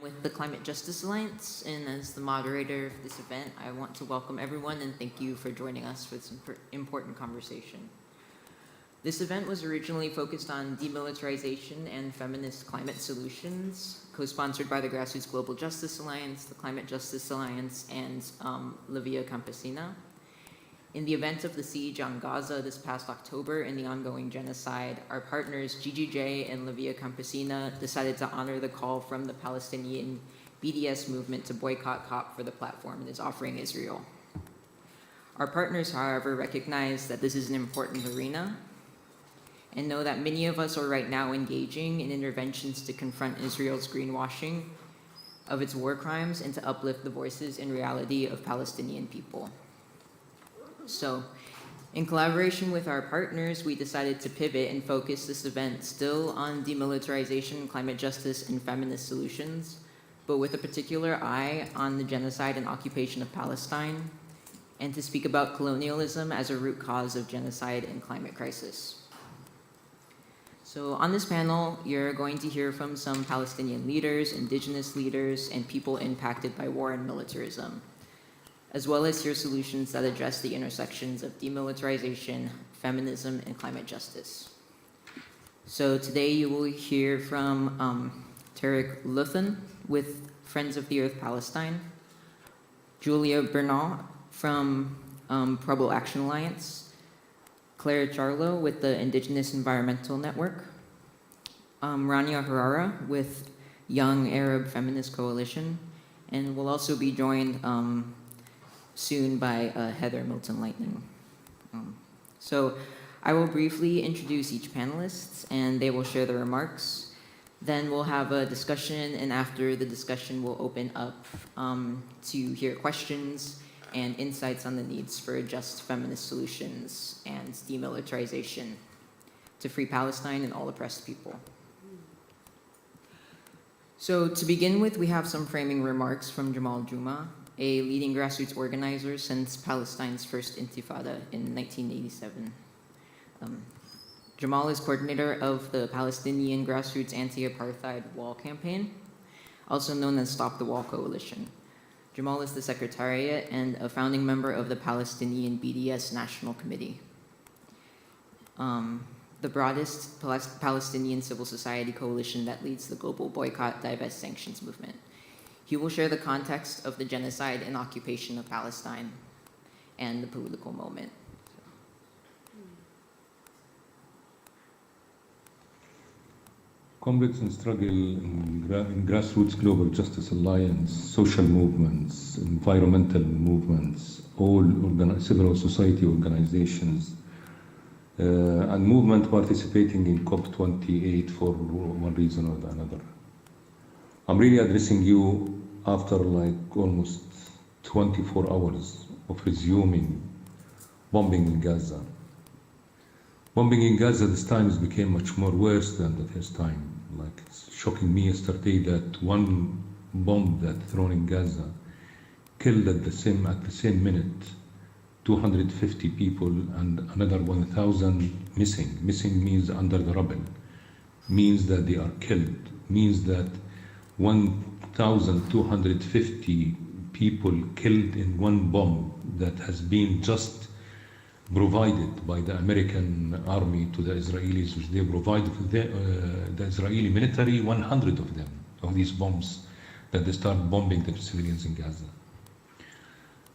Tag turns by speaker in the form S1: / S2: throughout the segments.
S1: with the Climate Justice Alliance, and as the moderator of this event, I want to welcome everyone and thank you for joining us for this important conversation. This event was originally focused on demilitarization and feminist climate solutions, co-sponsored by the Grassroots Global Justice Alliance, the Climate Justice Alliance, and La Via Campesina. In the event of the siege on Gaza this past October and the ongoing genocide, our partners GGJ and La Via Campesina decided to honor the call from the Palestinian BDS movement to boycott COP for the platform it is offering Israel. Our partners, however, recognize that this is an important arena and know that many of us are right now engaging in interventions to confront Israel's greenwashing of its war crimes and to uplift the voices and reality of Palestinian people. So, in collaboration with our partners, we decided to pivot and focus this event still on demilitarization, climate justice, and feminist solutions, but with a particular eye on the genocide and occupation of Palestine, and to speak about colonialism as a root cause of genocide and climate crisis. So on this panel, you're going to hear from some Palestinian leaders, indigenous leaders, and people impacted by war and militarism, as well as hear solutions that address the intersections of demilitarization, feminism, and climate justice. So today you will hear from Tarek Luthan with Friends of the Earth Palestine, Julia Bernal from Pueblo Action Alliance, Claire Charlo with the Indigenous Environmental Network, Rania Harara with Young Arab Feminist Coalition, and we'll also be joined soon by Heather Milton Lightning. So I will briefly introduce each panelist and they will share their remarks. Then we'll have a discussion, and after the discussion we'll open up to hear questions and insights on the needs for just feminist solutions and demilitarization to free Palestine and all oppressed people. So to begin with, we have some framing remarks from Jamal Juma, a leading grassroots organizer since Palestine's first intifada in 1987. Jamal is coordinator of the Palestinian Grassroots Anti-Apartheid Wall Campaign, also known as Stop the Wall Coalition. Jamal is the secretariat and a founding member of the Palestinian BDS National Committee, the broadest Palestinian civil society coalition that leads the global boycott, divest, sanctions movement. He will share the context of the genocide and occupation of Palestine and the political moment.
S2: Comrades in struggle in Grassroots Global Justice Alliance, social movements, environmental movements, all civil society organizations, and movement participating in COP28 for one reason or another. I'm really addressing you after like almost 24 hours of resuming bombing in Gaza. Bombing in Gaza this time became much more worse than the first time. Like, it's shocking me yesterday that one bomb that thrown in Gaza killed at the same minute 250 people and another 1,000 missing. Missing means under the rubble, means that they are killed, means that 1,250 people killed in one bomb that has been just provided by the American army to the Israelis, which they provided to the Israeli military, 100 of them, of these bombs that they start bombing the civilians in Gaza.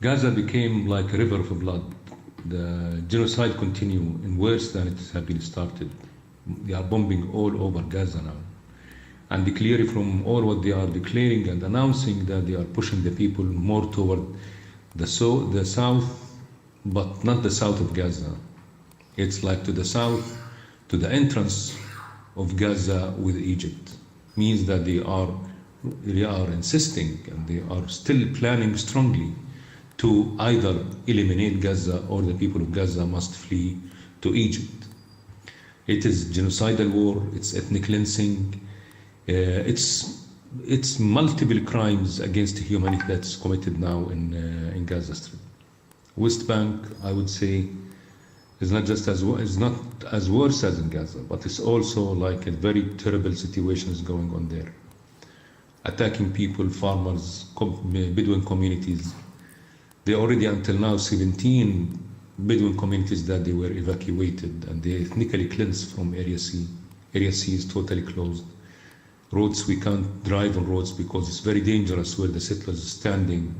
S2: Gaza became like a river of blood. The genocide continues and worse than it had been started. They are bombing all over Gaza now. And clearly from all what they are declaring and announcing that they are pushing the people more toward the south, but not the south of Gaza. It's like to the south, to the entrance of Gaza with Egypt. Means that they are insisting and they are still planning strongly to either eliminate Gaza or the people of Gaza must flee to Egypt. It is genocidal war, it's ethnic cleansing, it's multiple crimes against humanity that's committed now in Gaza Strip. West Bank, I would say, is not just as worse as in Gaza, but it's also like a very terrible situation is going on there. attacking people, farmers, Bedouin communities. They already until now 17 Bedouin communities that they were evacuated and they ethnically cleansed from Area C. Area C is totally closed. Roads, we can't drive on roads because it's very dangerous where the settlers are standing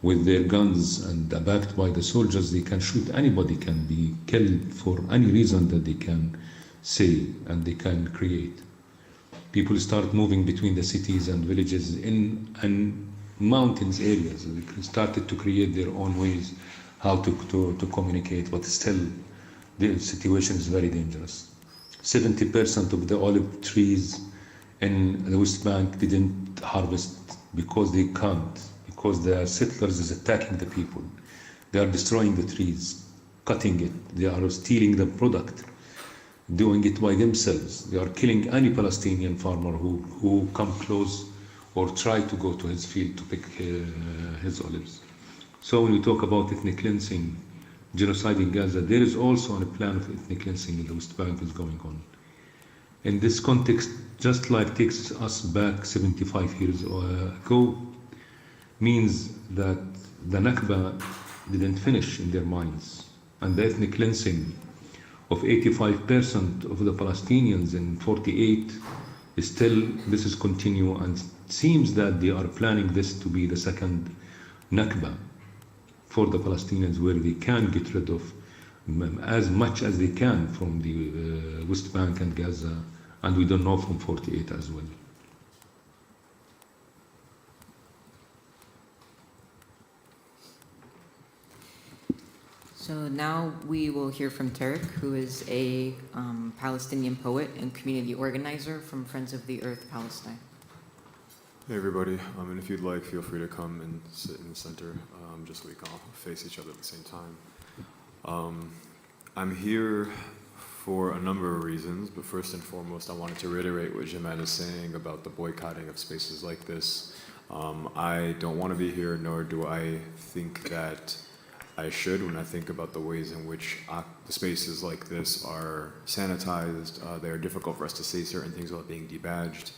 S2: with their guns and backed by the soldiers. They can shoot anybody, can be killed for any reason that they can say and they can create. People start moving between the cities and villages in mountains areas. They started to create their own ways how to communicate, but still the situation is very dangerous. 70% of the olive trees in the West Bank didn't harvest because they can't, because the settlers is attacking the people. They are destroying the trees, cutting it, they are stealing the product, doing it by themselves. They are killing any Palestinian farmer who come close or try to go to his field to pick his olives. So when we talk about ethnic cleansing, genocide in Gaza, there is also a plan of ethnic cleansing in the West Bank is going on. In this context, just like takes us back 75 years ago, means that the Nakba didn't finish in their minds. And the ethnic cleansing of 85% of the Palestinians in 48 is still, this is continue, and it seems that they are planning this to be the second Nakba for the Palestinians, where they can get rid of as much as they can from the West Bank and Gaza, and we don't know from 48 as well.
S1: So now we will hear from Tarek, who is a Palestinian poet and community organizer from Friends of the Earth Palestine.
S3: Hey everybody, and if you'd like, feel free to come and sit in the center, just so we can all face each other at the same time. I'm here for a number of reasons, but first and foremost, I wanted to reiterate what Jemad is saying about the boycotting of spaces like this. I don't want to be here, nor do I think that I should when I think about the ways in which the spaces like this are sanitized. They are difficult for us to say certain things without being debadged,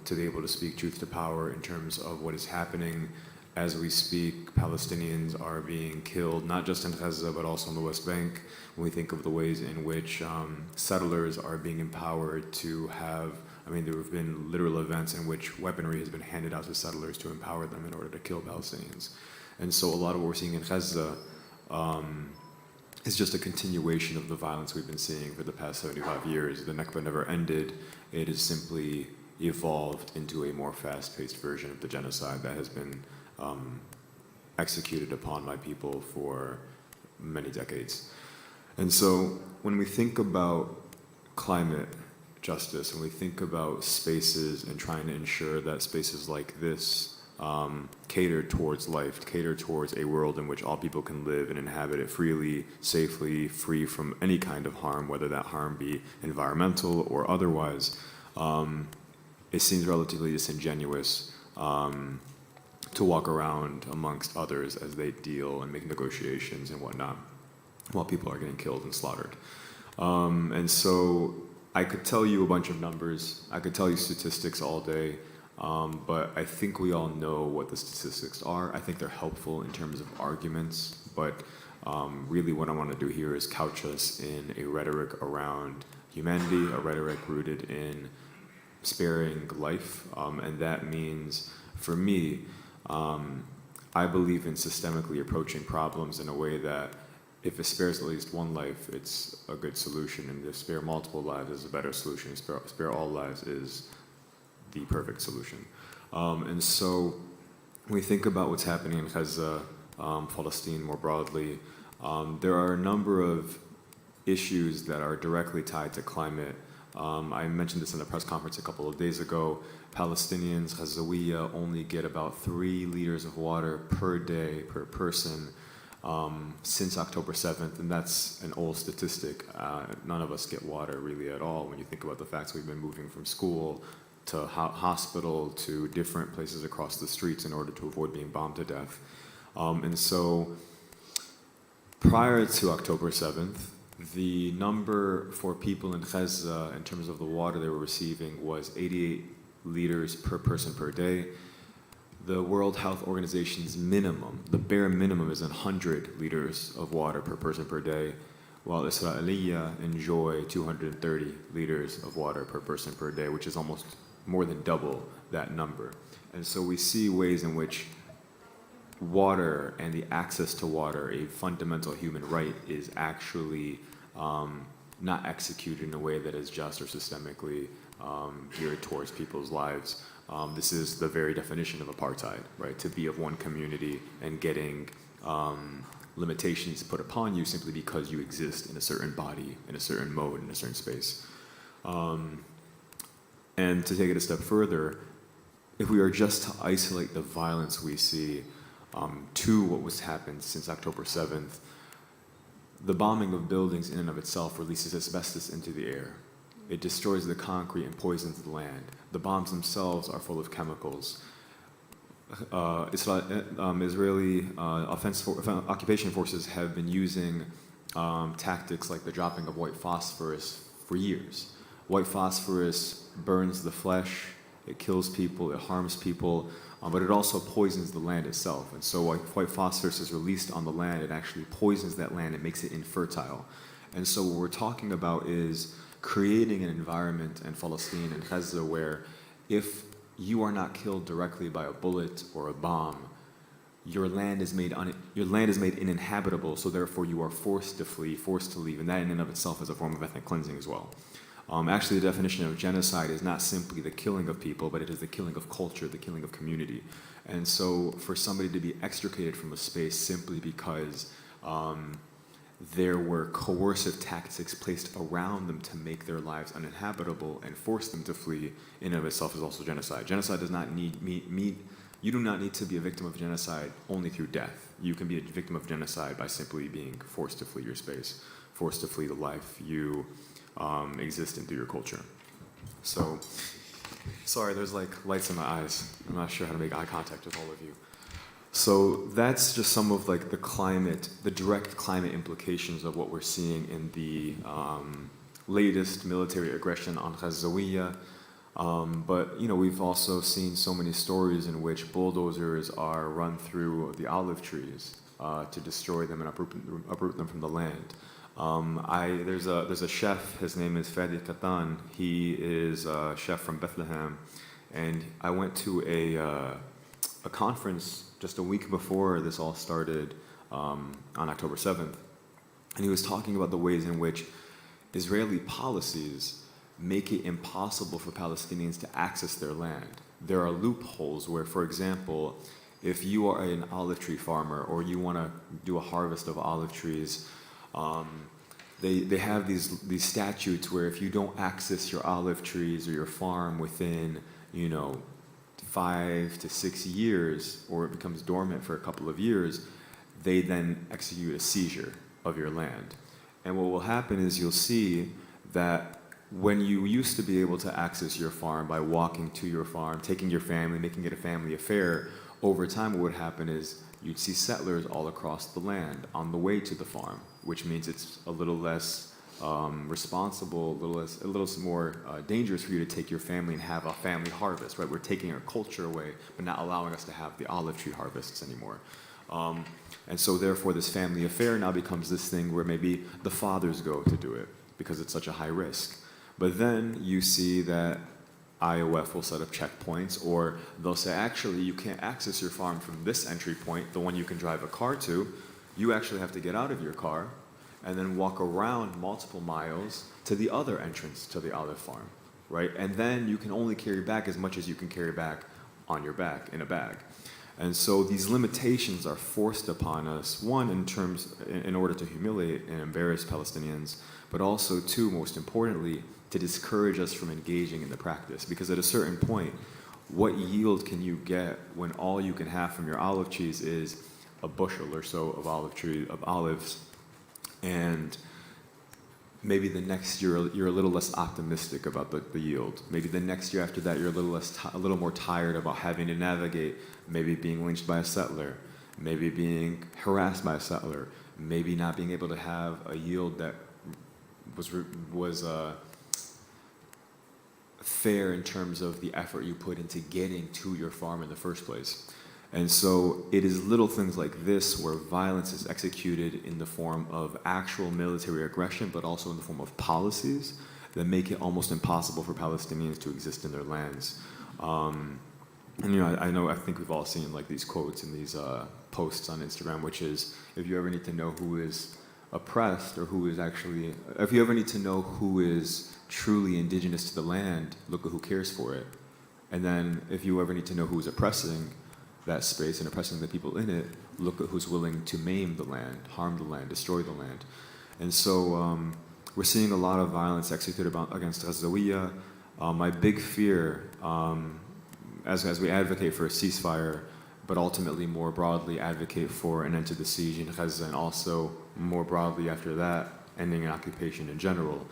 S3: to be able to speak truth to power in terms of what is happening. As we speak, Palestinians are being killed, not just in Gaza, but also on the West Bank. When we think of the ways in which settlers are being empowered to have, there have been literal events in which weaponry has been handed out to settlers to empower them in order to kill Palestinians. And so a lot of what we're seeing in Gaza is just a continuation of the violence we've been seeing for the past 75 years. The Nakba never ended. It has simply evolved into a more fast-paced version of the genocide that has been executed upon my people for many decades. And so when we think about climate justice, when we think about spaces and trying to ensure that spaces like this cater towards life, cater towards a world in which all people can live and inhabit it freely, safely, free from any kind of harm, whether that harm be environmental or otherwise, it seems relatively disingenuous to walk around amongst others as they deal and make negotiations and whatnot while people are getting killed and slaughtered. And so I could tell you a bunch of numbers, I could tell you statistics all day, but I think we all know what the statistics are. I think they're helpful in terms of arguments, but really what I want to do here is couch us in a rhetoric around humanity, a rhetoric rooted in sparing life, and that means, for me, I believe in systemically approaching problems in a way that if it spares at least one life, it's a good solution, and if spare multiple lives is a better solution, spare all lives is the perfect solution. And so when we think about what's happening in Gaza, Palestine more broadly, there are a number of issues that are directly tied to climate. I mentioned this in a press conference a couple of days ago. Palestinians, Ghazawiya, only get about 3 liters of water per day, per person, since October 7th, and that's an old statistic. None of us get water really at all when you think about the facts we've been moving from school to hospital to different places across the streets in order to avoid being bombed to death. And so prior to October 7th, the number for people in Gaza in terms of the water they were receiving was 88 liters per person per day. The World Health Organization's minimum, the bare minimum, is 100 liters of water per person per day, while Israelia enjoy 230 liters of water per person per day, which is almost more than double that number. And so we see ways in which water and the access to water, a fundamental human right, is actually not executed in a way that is just or systemically geared towards people's lives. This is the very definition of apartheid, right? To be of one community and getting limitations put upon you simply because you exist in a certain body, in a certain mode, in a certain space. And to take it a step further, if we are just to isolate the violence we see to what was happened since October 7th, the bombing of buildings in and of itself releases asbestos into the air. It destroys the concrete and poisons the land. The bombs themselves are full of chemicals. Israeli occupation forces have been using tactics like the dropping of white phosphorus for years. White phosphorus burns the flesh, it kills people, it harms people, but it also poisons the land itself. And so white phosphorus is released on the land, it actually poisons that land, it makes it infertile. And so what we're talking about is creating an environment in Palestine and Gaza where if you are not killed directly by a bullet or a bomb, your land is made uninhabitable, so therefore you are forced to flee, forced to leave, and that in and of itself is a form of ethnic cleansing as well. Actually, the definition of genocide is not simply the killing of people, but it is the killing of culture, the killing of community. And so for somebody to be extricated from a space simply because there were coercive tactics placed around them to make their lives uninhabitable and force them to flee in and of itself is also genocide. Genocide does not you do not need to be a victim of genocide only through death. You can be a victim of genocide by simply being forced to flee your space, forced to flee the life you exist in through your culture. So, sorry, there's like lights in my eyes. I'm not sure how to make eye contact with all of you. So that's just some of like the direct climate implications of what we're seeing in the latest military aggression on Ghazawiyya. But we've also seen so many stories in which bulldozers are run through the olive trees to destroy them and uproot them from the land. There's a chef. His name is Fadi Katan. He is a chef from Bethlehem, and I went to a conference just a week before this all started on October 7th, and he was talking about the ways in which Israeli policies make it impossible for Palestinians to access their land. There are loopholes where, for example, if you are an olive tree farmer or you want to do a harvest of olive trees, they have these statutes where if you don't access your olive trees or your farm within 5 to 6 years, or it becomes dormant for a couple of years, they then execute a seizure of your land. And what will happen is you'll see that when you used to be able to access your farm by walking to your farm, taking your family, making it a family affair, over time what would happen is you'd see settlers all across the land on the way to the farm, which means it's a little less responsible, a little more dangerous for you to take your family and have a family harvest, right? We're taking our culture away, but not allowing us to have the olive tree harvests anymore. And so therefore this family affair now becomes this thing where maybe the fathers go to do it because it's such a high risk. But then you see that IOF will set up checkpoints, or they'll say, actually, you can't access your farm from this entry point, the one you can drive a car to. You actually have to get out of your car and then walk around multiple miles to the other entrance to the olive farm, right? And then you can only carry back as much as you can carry back on your back in a bag. And so these limitations are forced upon us, one, in order to humiliate and embarrass Palestinians, but also, two, most importantly, to discourage us from engaging in the practice. Because at a certain point, what yield can you get when all you can have from your olive trees is a bushel or so of olives, and maybe the next year you're a little less optimistic about the yield. Maybe the next year after that you're a little more tired about having to navigate, maybe being lynched by a settler, maybe being harassed by a settler, maybe not being able to have a yield that was fair in terms of the effort you put into getting to your farm in the first place. And so it is little things like this where violence is executed in the form of actual military aggression, but also in the form of policies that make it almost impossible for Palestinians to exist in their lands. And I think we've all seen like these quotes and these posts on Instagram, which is, if you ever need to know who is oppressed or who is actually, if you ever need to know who is truly indigenous to the land, look at who cares for it. And then if you ever need to know who is oppressing that space and oppressing the people in it, look at who's willing to maim the land, harm the land, destroy the land. And so we're seeing a lot of violence executed against Ghazawiya. My big fear, as we advocate for a ceasefire, but ultimately more broadly advocate for an end to the siege in Gaza, and also more broadly after that, ending an occupation in general,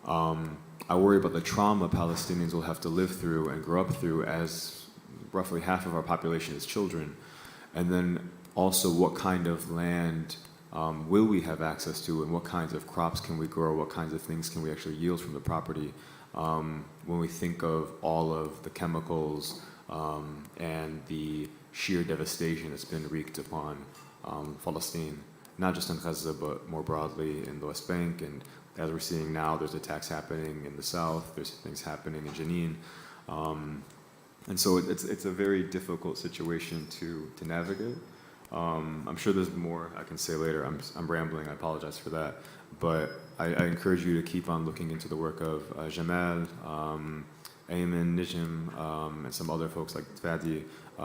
S3: I worry about the trauma Palestinians will have to live through and grow up through, as roughly half of our population is children. And then also what kind of land will we have access to, and what kinds of crops can we grow, what kinds of things can we actually yield from the property, when we think of all of the chemicals and the sheer devastation that's been wreaked upon Palestine, not just in Gaza, but more broadly in the West Bank. And as we're seeing now, there's attacks happening in the south, there's things happening in Jenin. And so it's a very difficult situation to navigate. I'm sure there's more I can say later. I'm rambling, I apologize for that. But I encourage you to keep on looking into the work of Jamal, Ayman, Nijim, and some other folks like Fadi.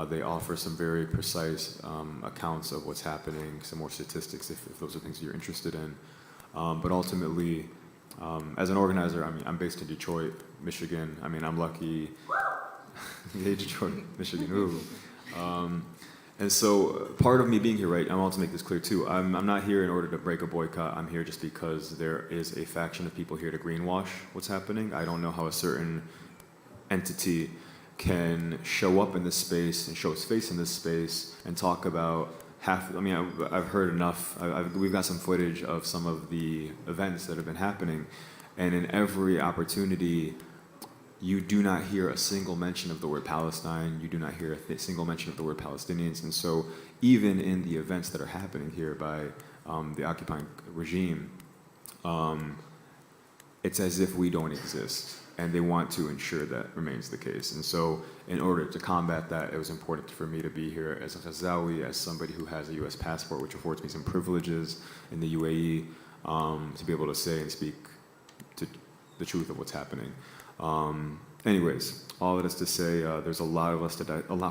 S3: They offer some very precise accounts of what's happening, some more statistics if those are things you're interested in. But ultimately, as an organizer, I'm based in Detroit, Michigan. I'm lucky. Yeah, Detroit, Michigan. Ooh. And so part of me being here, right, I want to make this clear too. I'm not here in order to break a boycott. I'm here just because there is a faction of people here to greenwash what's happening. I don't know how a certain entity can show up in this space and show its face in this space and talk about I've heard enough. We've got some footage of some of the events that have been happening, and in every opportunity, you do not hear a single mention of the word Palestine. You do not hear a single mention of the word Palestinians. And so even in the events that are happening here by the occupying regime, it's as if we don't exist. And they want to ensure that remains the case. And so in order to combat that, it was important for me to be here as a Ghazawi, as somebody who has a US passport, which affords me some privileges in the UAE, to be able to say and speak to the truth of what's happening. Anyways, all that is to say, there's a lot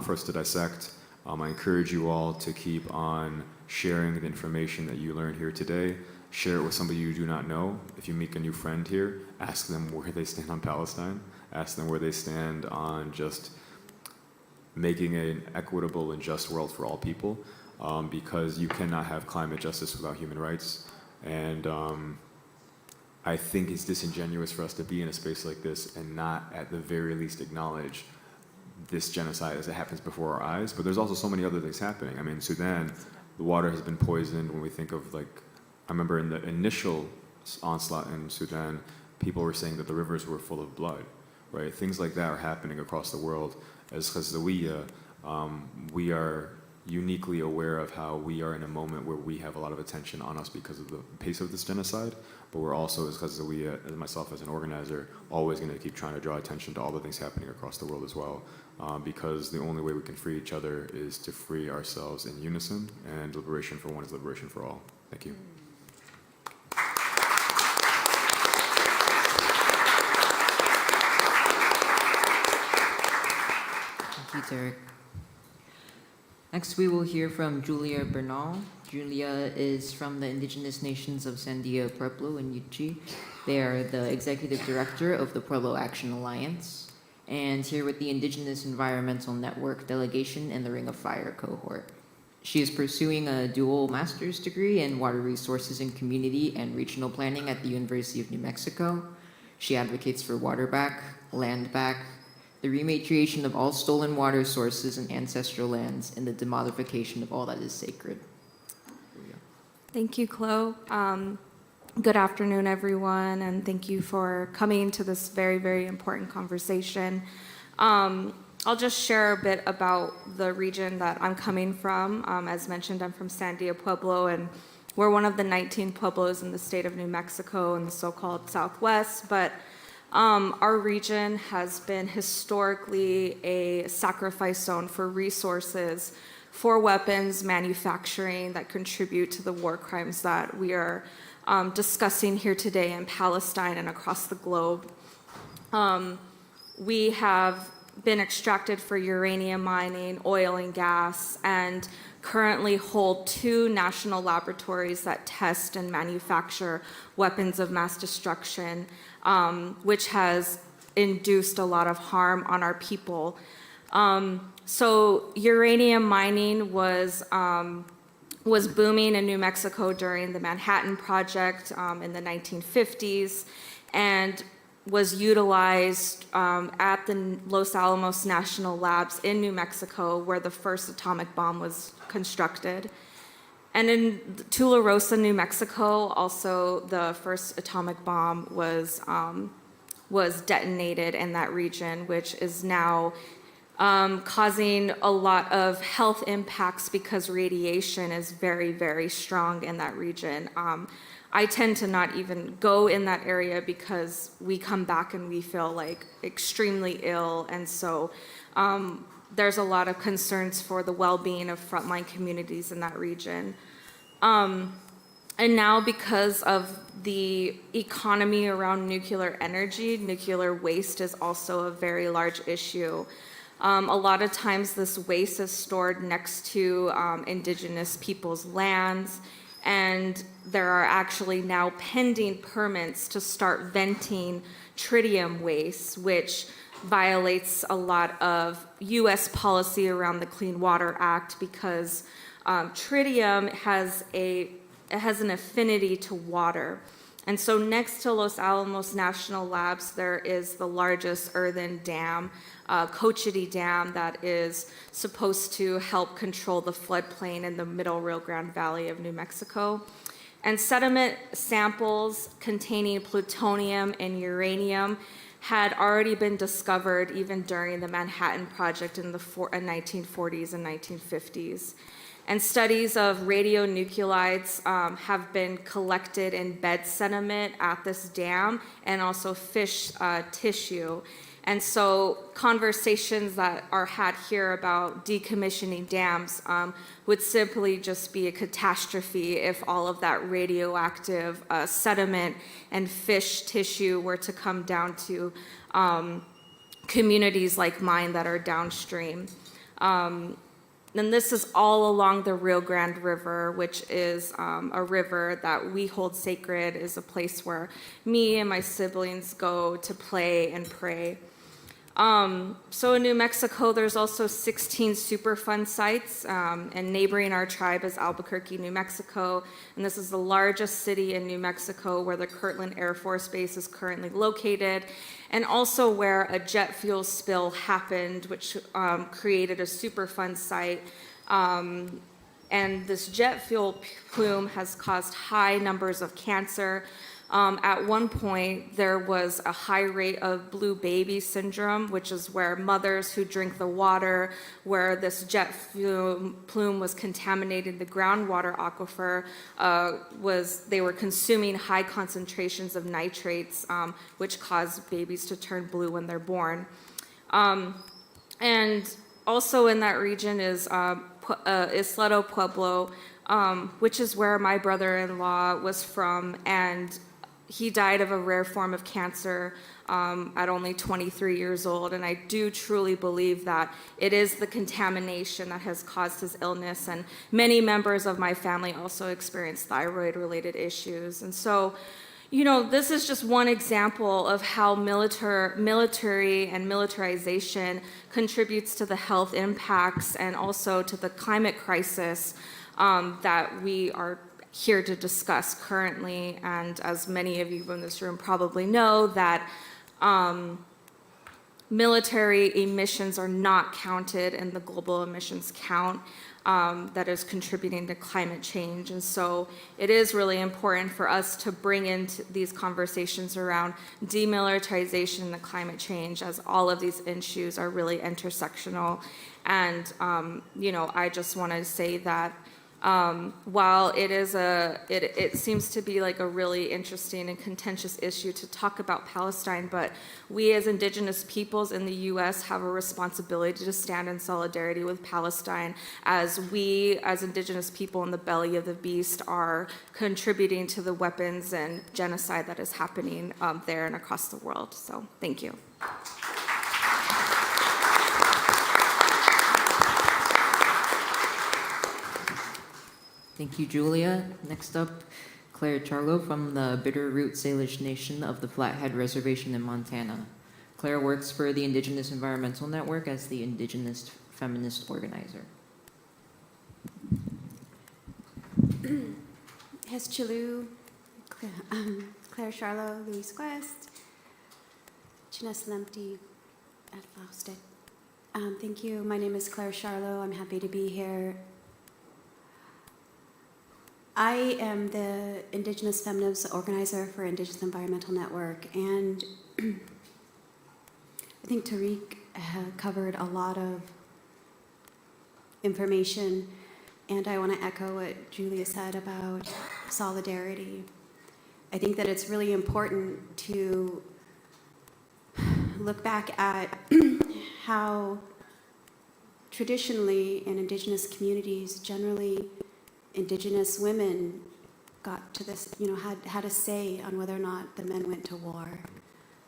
S3: for us to dissect. I encourage you all to keep on sharing the information that you learned here today. Share it with somebody you do not know. If you meet a new friend here, ask them where they stand on Palestine. Ask them where they stand on just making an equitable and just world for all people, because you cannot have climate justice without human rights. And I think it's disingenuous for us to be in a space like this and not at the very least acknowledge this genocide as it happens before our eyes. But there's also so many other things happening. In Sudan, the water has been poisoned. When we think of, I remember in the initial onslaught in Sudan, people were saying that the rivers were full of blood, right? Things like that are happening across the world. As Ghazawiya, we are uniquely aware of how we are in a moment where we have a lot of attention on us because of the pace of this genocide, but we're also, as Ghazawiya, as myself as an organizer, always going to keep trying to draw attention to all the things happening across the world as well, because the only way we can free each other is to free ourselves in unison, and liberation for one is liberation for all. Thank you.
S1: Thank you, Derek. Next, we will hear from Julia Bernal. Julia is from the Indigenous Nations of Sandia, Pueblo, and Yuchi. They are the executive director of the Pueblo Action Alliance, and here with the Indigenous Environmental Network delegation and the Ring of Fire cohort. She is pursuing a dual master's degree in water resources and community and regional planning at the University of New Mexico. She advocates for water back, land back, the rematriation of all stolen water sources and ancestral lands, and the demodification of all that is sacred.
S4: Thank you, Chloe. Good afternoon, everyone, and thank you for coming to this very, very important conversation. I'll just share a bit about the region that I'm coming from. As mentioned, I'm from Sandia Pueblo, and we're one of the 19 pueblos in the state of New Mexico in the so-called Southwest, but our region has been historically a sacrifice zone for resources, for weapons manufacturing that contribute to the war crimes that we are discussing here today in Palestine and across the globe. We have been extracted for uranium mining, oil and gas, and currently hold 2 national laboratories that test and manufacture weapons of mass destruction, which has induced a lot of harm on our people. So uranium mining was booming in New Mexico during the Manhattan Project in the 1950s, and was utilized at the Los Alamos National Labs in New Mexico, where the first atomic bomb was constructed. And in Tularosa, New Mexico, also the first atomic bomb was detonated in that region, which is now causing a lot of health impacts because radiation is very, very strong in that region. I tend to not even go in that area because we come back and we feel like extremely ill, and so there's a lot of concerns for the well-being of frontline communities in that region. And now, because of the economy around nuclear energy, nuclear waste is also a very large issue. A lot of times this waste is stored next to indigenous people's lands, and there are actually now pending permits to start venting tritium waste, which violates a lot of US policy around the Clean Water Act, because tritium has an affinity to water. And so next to Los Alamos National Labs, there is the largest earthen dam, Cochiti Dam, that is supposed to help control the floodplain in the middle Rio Grande Valley of New Mexico. And sediment samples containing plutonium and uranium had already been discovered even during the Manhattan Project in the 1940s and 1950s. And studies of radionuclides have been collected in bed sediment at this dam, and also fish tissue. And so conversations that are had here about decommissioning dams would simply just be a catastrophe if all of that radioactive sediment and fish tissue were to come down to communities like mine that are downstream. And this is all along the Rio Grande River, which is a river that we hold sacred, is a place where me and my siblings go to play and pray. So in New Mexico, there's also 16 Superfund sites, and neighboring our tribe is Albuquerque, New Mexico, and this is the largest city in New Mexico where the Kirtland Air Force Base is currently located, and also where a jet fuel spill happened, which created a Superfund site. And this jet fuel plume has caused high numbers of cancer. At one point, there was a high rate of blue baby syndrome, which is where mothers who drink the water where this jet plume was contaminating the groundwater aquifer, they were consuming high concentrations of nitrates, which cause babies to turn blue when they're born. And also in that region is Isleto Pueblo, which is where my brother-in-law was from, and he died of a rare form of cancer at only 23 years old, and I do truly believe that it is the contamination that has caused his illness, and many members of my family also experience thyroid-related issues. And so, you know, this is just one example of how military and militarization contributes to the health impacts and also to the climate crisis that we are here to discuss currently. And as many of you in this room probably know, that military emissions are not counted in the global emissions count that is contributing to climate change. And so it is really important for us to bring into these conversations around demilitarization and the climate change, as all of these issues are really intersectional. And, I just want to say that while it seems to be like a really interesting and contentious issue to talk about Palestine, but we as Indigenous peoples in the U.S. have a responsibility to stand in solidarity with Palestine, as we as Indigenous people in the belly of the beast are contributing to the weapons and genocide that is happening there and across the world. So thank you.
S1: Thank you, Julia. Next up, Claire Charlo from the Bitterroot Salish Nation of the Flathead Reservation in Montana. Claire works for the Indigenous Environmental Network as the Indigenous Feminist Organizer.
S5: Heschilu, Claire Charlo, Louise Quest, Chines Lemty at Faustet. Thank you. My name is Claire Charlo. I'm happy to be here. I am the Indigenous Feminist Organizer for Indigenous Environmental Network, and I think Tariq covered a lot of information, and I want to echo what Julia said about solidarity. I think that it's really important to look back at how traditionally in Indigenous communities, generally Indigenous women got to this, had a say on whether or not the men went to war,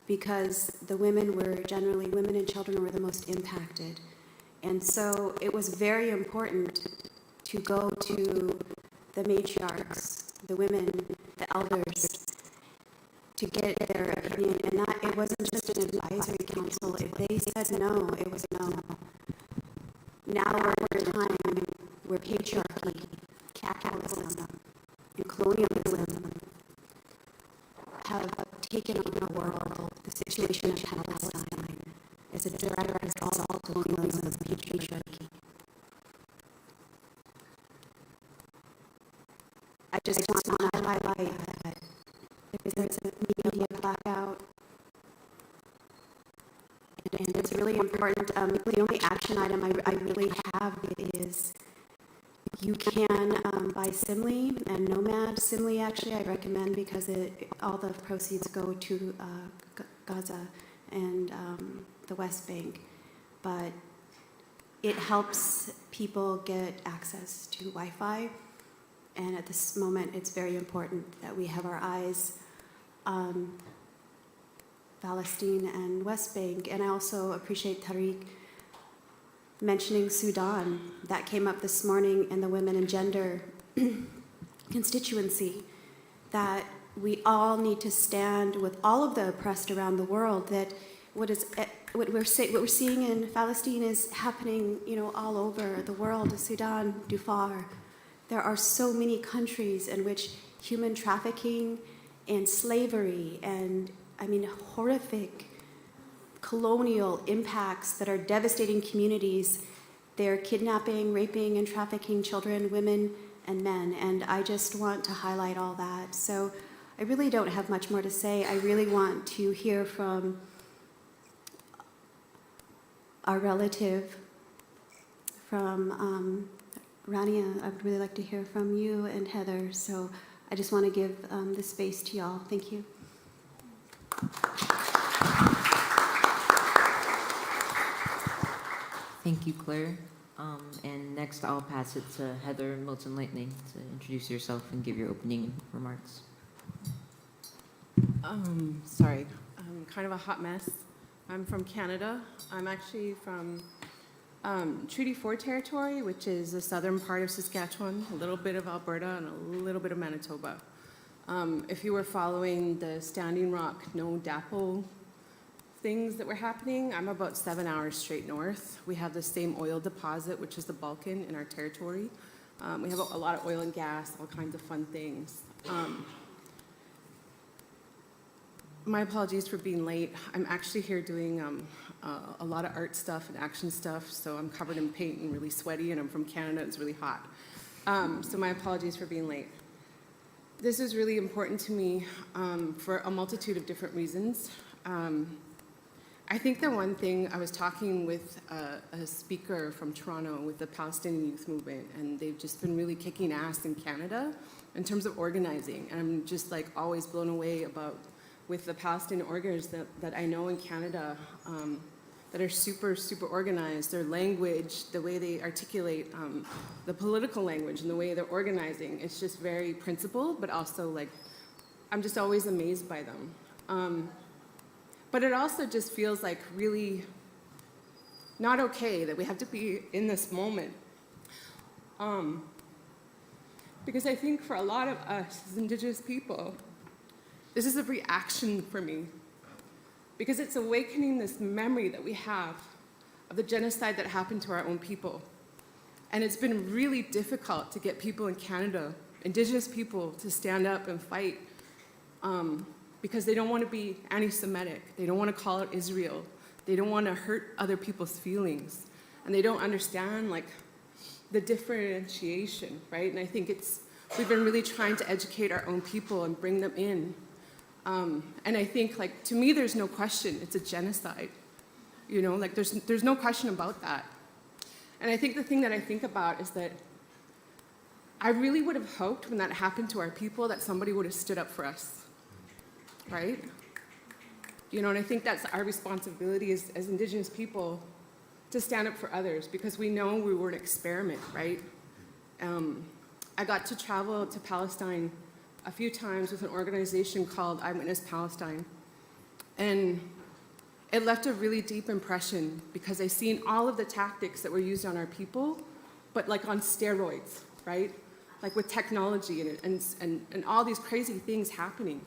S5: because the women and children were the most impacted. And so it was very important to go to the matriarchs, the women, the elders, to get their opinion. And that it wasn't just an advisory council. If they said no, it was no. Now we're at a time where patriarchy, capitalism, and colonialism have taken over the world. The situation of Palestine is a direct result of colonialism and patriarchy. I just want to highlight that if there's a media blackout, and it's really important. The only action item I really have is you can buy Simile and Nomad. Simile, actually, I recommend, because all the proceeds go to Gaza and the West Bank. But it helps people get access to Wi-Fi. And at this moment, it's very important that we have our eyes on Palestine and West Bank. And I also appreciate Tariq mentioning Sudan. That came up this morning in the Women and Gender constituency, that we all need to stand with all of the oppressed around the world, that what we're seeing in Palestine is happening, all over the world. Sudan, Darfur. There are so many countries in which human trafficking and slavery and, horrific colonial impacts that are devastating communities. They're kidnapping, raping, and trafficking children, women, and men. And I just want to highlight all that. So I really don't have much more to say. I really want to hear from our relative, from Rania. I would really like to hear from you and Heather. So I just want to give the space to y'all. Thank you.
S1: Thank you, Claire. And next, I'll pass it to Heather Milton Lightning to introduce yourself and give your opening remarks.
S6: Sorry, I'm kind of a hot mess. I'm from Canada. I'm actually from Treaty 4 territory, which is the southern part of Saskatchewan, a little bit of Alberta, and a little bit of Manitoba. If you were following the Standing Rock, no DAPO things that were happening, I'm about 7 hours straight north. We have the same oil deposit, which is the Balkan, in our territory. We have a lot of oil and gas, all kinds of fun things. My apologies for being late. I'm actually here doing a lot of art stuff and action stuff, so I'm covered in paint and really sweaty, and I'm from Canada, it's really hot. So my apologies for being late. This is really important to me for a multitude of different reasons. I think the one thing, I was talking with a speaker from Toronto with the Palestinian youth movement, and they've just been really kicking ass in Canada in terms of organizing. And I'm just like always blown away about with the Palestinian organizers that I know in Canada that are super, super organized. Their language, the way they articulate the political language and the way they're organizing, it's just very principled, but also like, I'm just always amazed by them. But it also just feels like really not okay that we have to be in this moment. Because I think for a lot of us as Indigenous people, this is a reaction for me. Because it's awakening this memory that we have of the genocide that happened to our own people. And it's been really difficult to get people in Canada, Indigenous people, to stand up and fight because they don't want to be anti-Semitic. They don't want to call it Israel. They don't want to hurt other people's feelings. And they don't understand like the differentiation, right? And I think we've been really trying to educate our own people and bring them in. And I think, like, to me, there's no question it's a genocide. You know, like, there's no question about that. And I think the thing that I think about is that I really would have hoped when that happened to our people that somebody would have stood up for us, right? You know, and I think that's our responsibility as Indigenous people to stand up for others because we know we were an experiment, right? I got to travel to Palestine a few times with an organization called Eyewitness Palestine. And it left a really deep impression because I seen all of the tactics that were used on our people, but like on steroids, right? Like with technology and all these crazy things happening.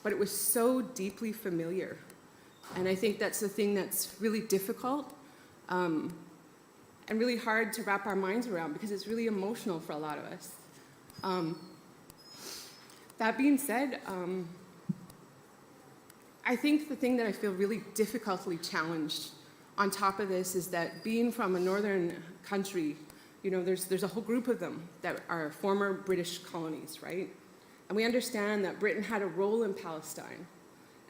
S6: But it was so deeply familiar. And I think that's the thing that's really difficult and really hard to wrap our minds around because it's really emotional for a lot of us. That being said, I think the thing that I feel really difficultly challenged on top of this is that being from a northern country, you know, there's a whole group of them that are former British colonies, right? And we understand that Britain had a role in Palestine,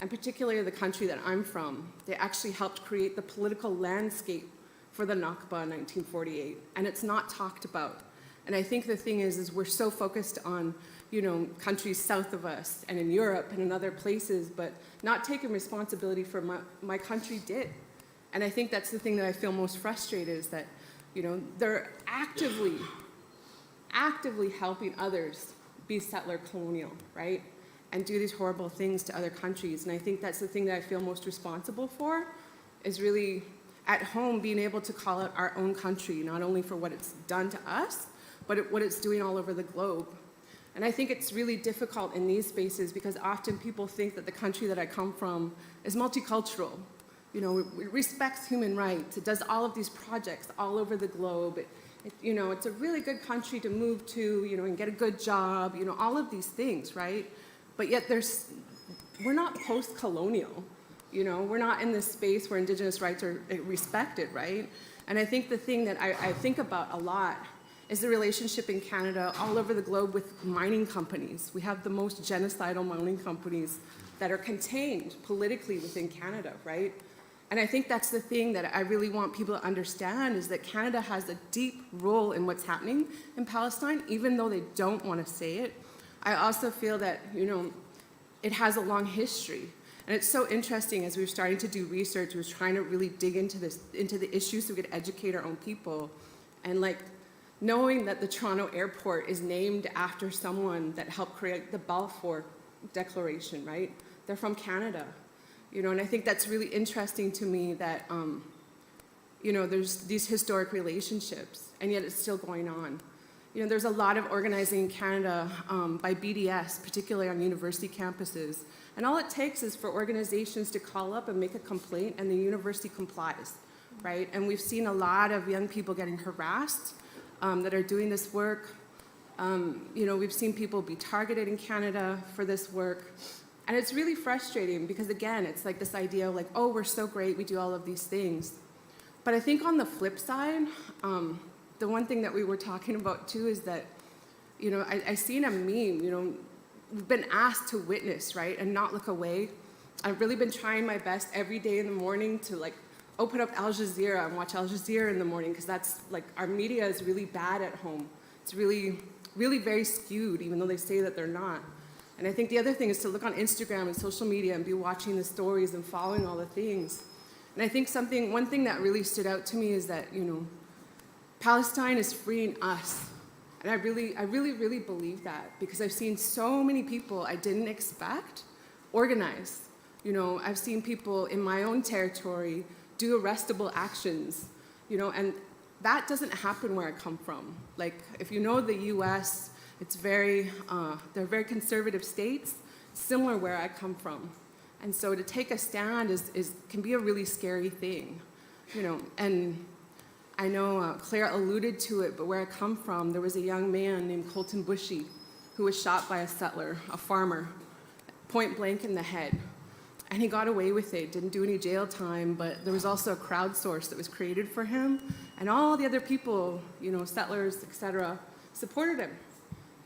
S6: and particularly the country that I'm from. They actually helped create the political landscape for the Nakba in 1948, and it's not talked about. And I think the thing is we're so focused on, you know, countries south of us and in Europe and in other places, but not taking responsibility for my country did. And I think that's the thing that I feel most frustrated is that, you know, they're actively helping others be settler colonial, right? And do these horrible things to other countries. And I think that's the thing that I feel most responsible for is really at home being able to call out our own country, not only for what it's done to us, but what it's doing all over the globe. And I think it's really difficult in these spaces because often people think that the country that I come from is multicultural. You know, it respects human rights. It does all of these projects all over the globe. You know, it's a really good country to move to, you know, and get a good job, you know, all of these things, right? But yet we're not post-colonial, you know? We're not in this space where Indigenous rights are respected, right? And I think the thing that I think about a lot is the relationship in Canada all over the globe with mining companies. We have the most genocidal mining companies that are contained politically within Canada, right? And I think that's the thing that I really want people to understand is that Canada has a deep role in what's happening in Palestine, even though they don't want to say it. I also feel that, you know, it has a long history. And it's so interesting as we were starting to do research, we were trying to really dig into the issues so we could educate our own people. And like, knowing that the Toronto airport is named after someone that helped create the Balfour Declaration, right? They're from Canada, you know, and I think that's really interesting to me that, you know, there's these historic relationships, and yet it's still going on. You know, there's a lot of organizing in Canada by BDS, particularly on university campuses, and all it takes is for organizations to call up and make a complaint, and the university complies, right? And we've seen a lot of young people getting harassed that are doing this work. You know, we've seen people be targeted in Canada for this work. And it's really frustrating because, again, it's like this idea of like, oh, we're so great, we do all of these things. But I think on the flip side, the one thing that we were talking about too is that, I seen a meme, we've been asked to witness, right, and not look away. I've really been trying my best every day in the morning to like open up Al Jazeera and watch Al Jazeera in the morning, because that's like, our media is really bad at home. It's really, really very skewed, even though they say that they're not. And I think the other thing is to look on Instagram and social media and be watching the stories and following all the things. And I think one thing that really stood out to me is that, Palestine is freeing us. And I really, really believe that, because I've seen so many people I didn't expect organize. I've seen people in my own territory do arrestable actions, and that doesn't happen where I come from. Like, if you know the US, they're very conservative states, similar where I come from. And so to take a stand can be a really scary thing, and I know Claire alluded to it, but where I come from, there was a young man named Colton Bushy who was shot by a settler, a farmer, point blank in the head. And he got away with it, didn't do any jail time, but there was also a crowdsource that was created for him, and all the other people, settlers, etc., supported him.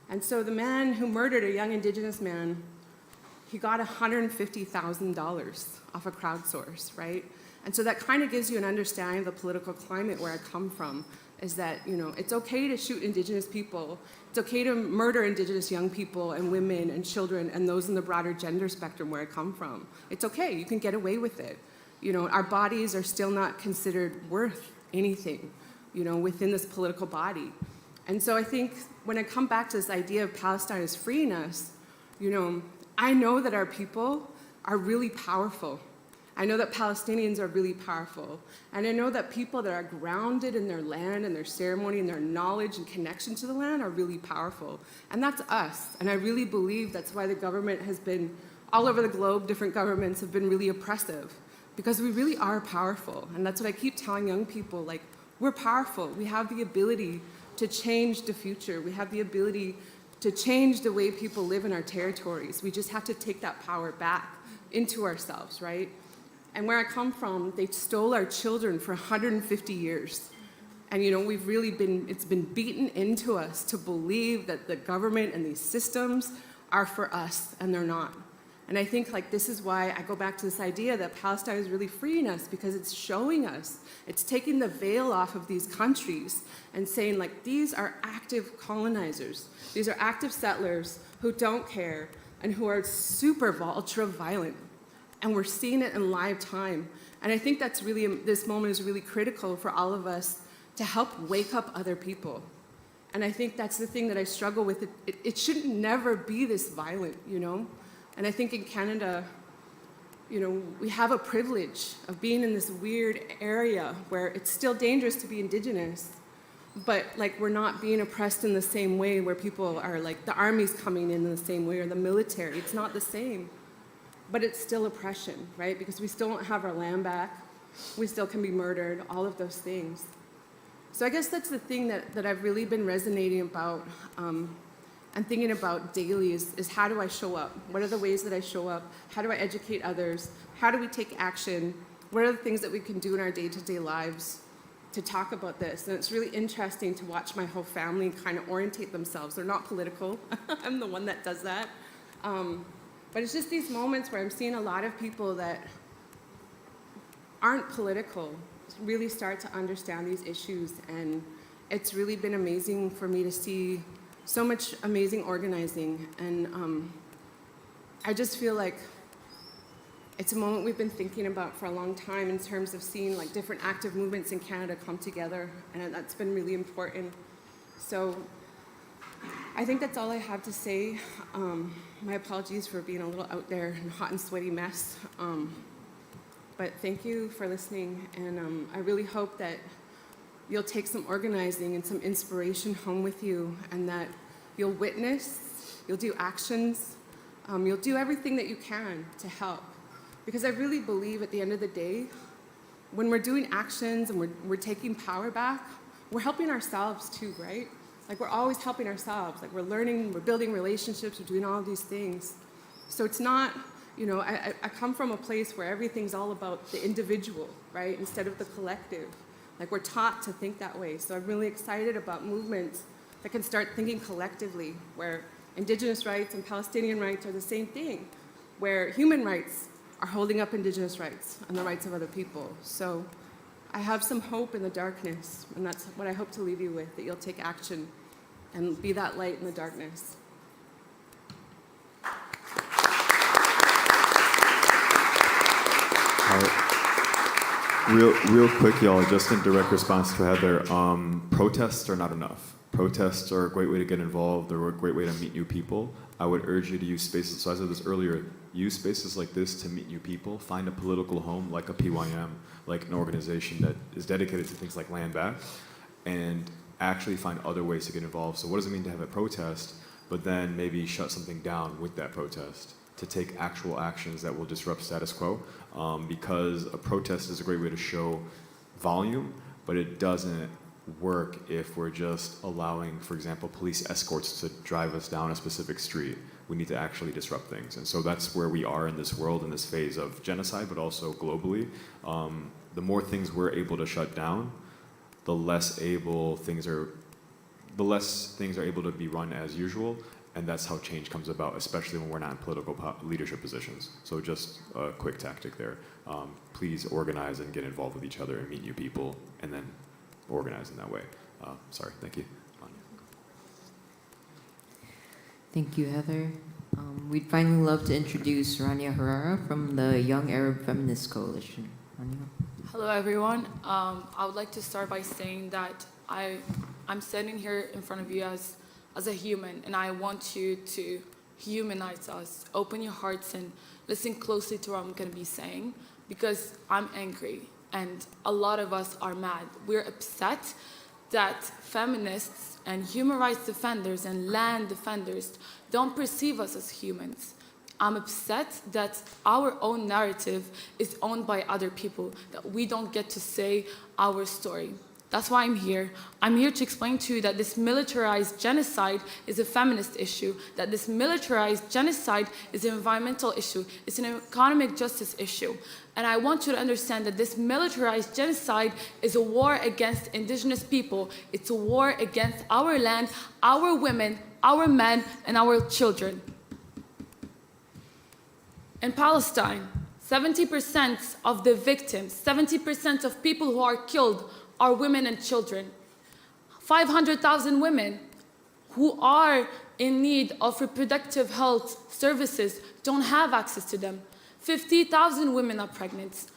S6: And so the man who murdered a young Indigenous man, he got $150,000 off a crowdsource, right? And so that kind of gives you an understanding of the political climate where I come from, is that, it's okay to shoot Indigenous people. It's okay to murder Indigenous young people and women and children and those in the broader gender spectrum where I come from. It's okay, you can get away with it. Our bodies are still not considered worth anything, within this political body. And so I think when I come back to this idea of Palestine is freeing us, I know that our people are really powerful. I know that Palestinians are really powerful. And I know that people that are grounded in their land and their ceremony and their knowledge and connection to the land are really powerful. And that's us. And I really believe that's why the government has been, all over the globe, different governments have been really oppressive, because we really are powerful. And that's what I keep telling young people, like, we're powerful. We have the ability to change the future. We have the ability to change the way people live in our territories. We just have to take that power back into ourselves, right? And where I come from, they stole our children for 150 years. And we've really it's been beaten into us to believe that the government and these systems are for us, and they're not. And I think this is why I go back to this idea that Palestine is really freeing us, because it's showing us, it's taking the veil off of these countries and saying these are active colonizers. These are active settlers who don't care and who are super ultra violent. And we're seeing it in live time. And I think that's really, this moment is really critical for all of us to help wake up other people. And I think that's the thing that I struggle with. It shouldn't never be this violent, And I think in Canada, we have a privilege of being in this weird area where it's still dangerous to be Indigenous, but we're not being oppressed in the same way, where people are the army's coming in the same way, or the military. It's not the same. But it's still oppression, right? Because we still don't have our land back. We still can be murdered, all of those things. So I guess that's the thing that I've really been resonating about and thinking about daily is how do I show up? What are the ways that I show up? How do I educate others? How do we take action? What are the things that we can do in our day-to-day lives to talk about this? And it's really interesting to watch my whole family kind of orientate themselves. They're not political. I'm the one that does that. But it's just these moments where I'm seeing a lot of people that aren't political really start to understand these issues. And it's really been amazing for me to see so much amazing organizing. And I just feel like it's a moment we've been thinking about for a long time in terms of seeing different active movements in Canada come together. And that's been really important. So I think that's all I have to say. My apologies for being a little out there and hot and sweaty mess. But thank you for listening. And I really hope that you'll take some organizing and some inspiration home with you, and that you'll witness, you'll do actions, you'll do everything that you can to help. Because I really believe at the end of the day, when we're doing actions and we're taking power back, we're helping ourselves too, right? We're always helping ourselves. We're learning, we're building relationships, we're doing all of these things. So it's not, you know, I come from a place where everything's all about the individual, right, instead of the collective. Like, we're taught to think that way. So I'm really excited about movements that can start thinking collectively, where Indigenous rights and Palestinian rights are the same thing, where human rights are holding up Indigenous rights and the rights of other people. So I have some hope in the darkness, and that's what I hope to leave you with, that you'll take action and be that light in the darkness.
S3: Real quick, y'all, just in direct response to Heather, protests are not enough. Protests are a great way to get involved. They're a great way to meet new people. I would urge you to use spaces, so I said this earlier, use spaces like this to meet new people. Find a political home like a PYM, like an organization that is dedicated to things like land back, and actually find other ways to get involved. So what does it mean to have a protest, but then maybe shut something down with that protest? To take actual actions that will disrupt status quo, because a protest is a great way to show volume, but it doesn't work if we're just allowing, for example, police escorts to drive us down a specific street. We need to actually disrupt things. And so that's where we are in this world, in this phase of genocide, but also globally. The more things we're able to shut down, the less things are able to be run as usual. And that's how change comes about, especially when we're not in political leadership positions. So just a quick tactic there. Please organize and get involved with each other and meet new people, and then organize in that way. Sorry, thank you.
S1: Thank you, Heather. We'd finally love to introduce Rania Herrera from the Young Arab Feminist Coalition. Rania?
S7: Hello, everyone. I would like to start by saying that I'm standing here in front of you as a human, and I want you to humanize us. Open your hearts and listen closely to what I'm going to be saying, because I'm angry, and a lot of us are mad. We're upset that feminists and human rights defenders and land defenders don't perceive us as humans. I'm upset that our own narrative is owned by other people, that we don't get to say our story. That's why I'm here. I'm here to explain to you that this militarized genocide is a feminist issue, that this militarized genocide is an environmental issue, it's an economic justice issue. And I want you to understand that this militarized genocide is a war against Indigenous people. It's a war against our land, our women, our men, and our children. In Palestine, 70% of the victims, 70% of people who are killed are women and children. 500,000 women who are in need of reproductive health services don't have access to them. 50,000 women are pregnant.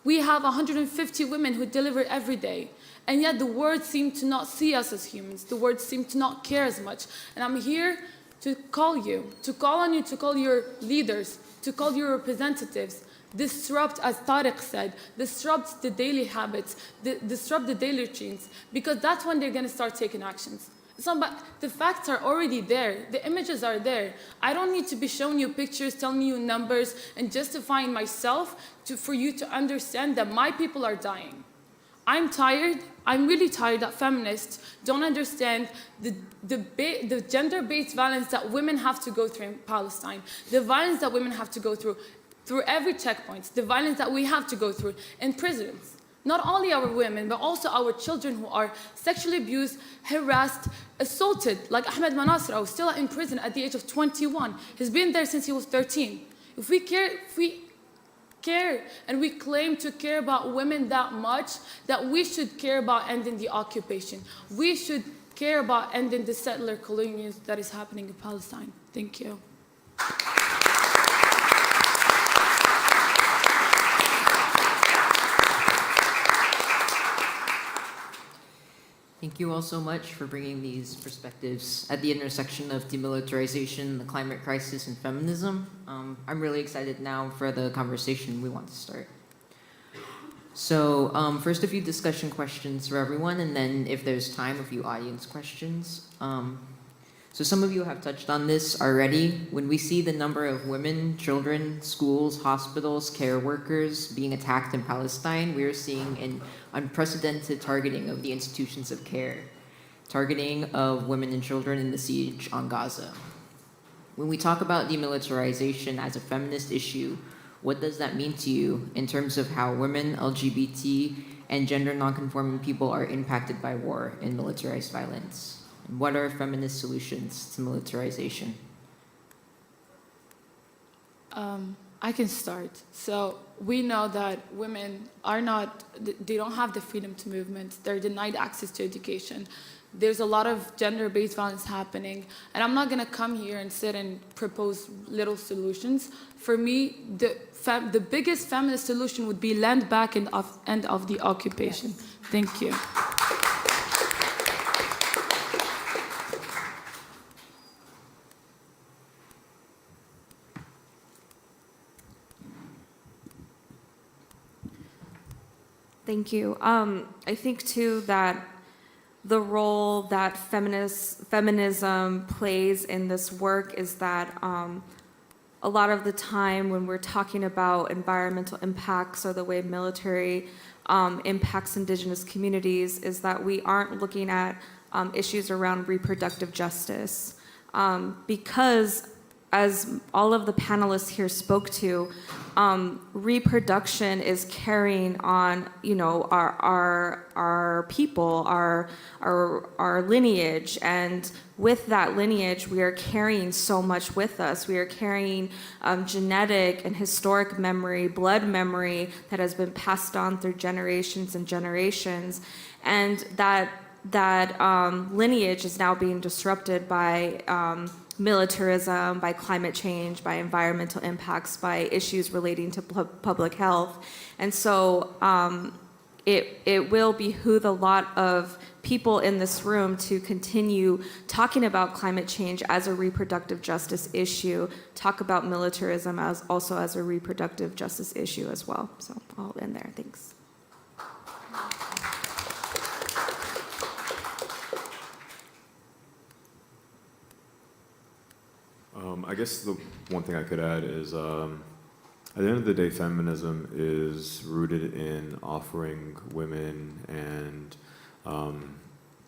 S7: We have 150 women who deliver every day. And yet the world seems to not see us as humans. The world seems to not care as much. And I'm here to call you, to call on you, to call your leaders, to call your representatives. Disrupt, as Tariq said, disrupt the daily habits, disrupt the daily routines, because that's when they're going to start taking actions. The facts are already there. The images are there. I don't need to be showing you pictures, telling you numbers, and justifying myself for you to understand that my people are dying. I'm tired. I'm really tired that feminists don't understand the gender-based violence that women have to go through in Palestine, the violence that women have to go through every checkpoint, the violence that we have to go through in prisons. Not only our women, but also our children who are sexually abused, harassed, assaulted, like Ahmed Manasra, who's still in prison at the age of 21. He's been there since he was 13. If we care and we claim to care about women that much, that we should care about ending the occupation. We should care about ending the settler colonialism that is happening in Palestine. Thank you.
S1: Thank you all so much for bringing these perspectives at the intersection of demilitarization, the climate crisis, and feminism. I'm really excited now for the conversation we want to start. So first, a few discussion questions for everyone, and then if there's time, a few audience questions. So some of you have touched on this already. When we see the number of women, children, schools, hospitals, care workers being attacked in Palestine, we are seeing an unprecedented targeting of the institutions of care, targeting of women and children in the siege on Gaza. When we talk about demilitarization as a feminist issue, what does that mean to you in terms of how women, LGBT, and gender nonconforming people are impacted by war and militarized violence? And what are feminist solutions to militarization?
S7: I can start. So we know that women are not, they don't have the freedom to movement. They're denied access to education. There's a lot of gender-based violence happening. And I'm not gonna come here and sit and propose little solutions. For me, the biggest feminist solution would be land back and end of the occupation. Yes. Thank you.
S4: Thank you. I think too that the role that feminism plays in this work is that a lot of the time when we're talking about environmental impacts or the way military impacts Indigenous communities is that we aren't looking at issues around reproductive justice. Because as all of the panelists here spoke to, reproduction is carrying on, you know, our people, our lineage, and with that lineage, we are carrying so much with us. We are carrying genetic and historic memory, blood memory that has been passed on through generations and generations, and that lineage is now being disrupted by militarism, by climate change, by environmental impacts, by issues relating to public health. And so it will behoove a lot of people in this room to continue talking about climate change as a reproductive justice issue, talk about militarism as also as a reproductive justice issue as well. So I'll end there. Thanks.
S3: I guess the one thing I could add is, at the end of the day, feminism is rooted in offering women and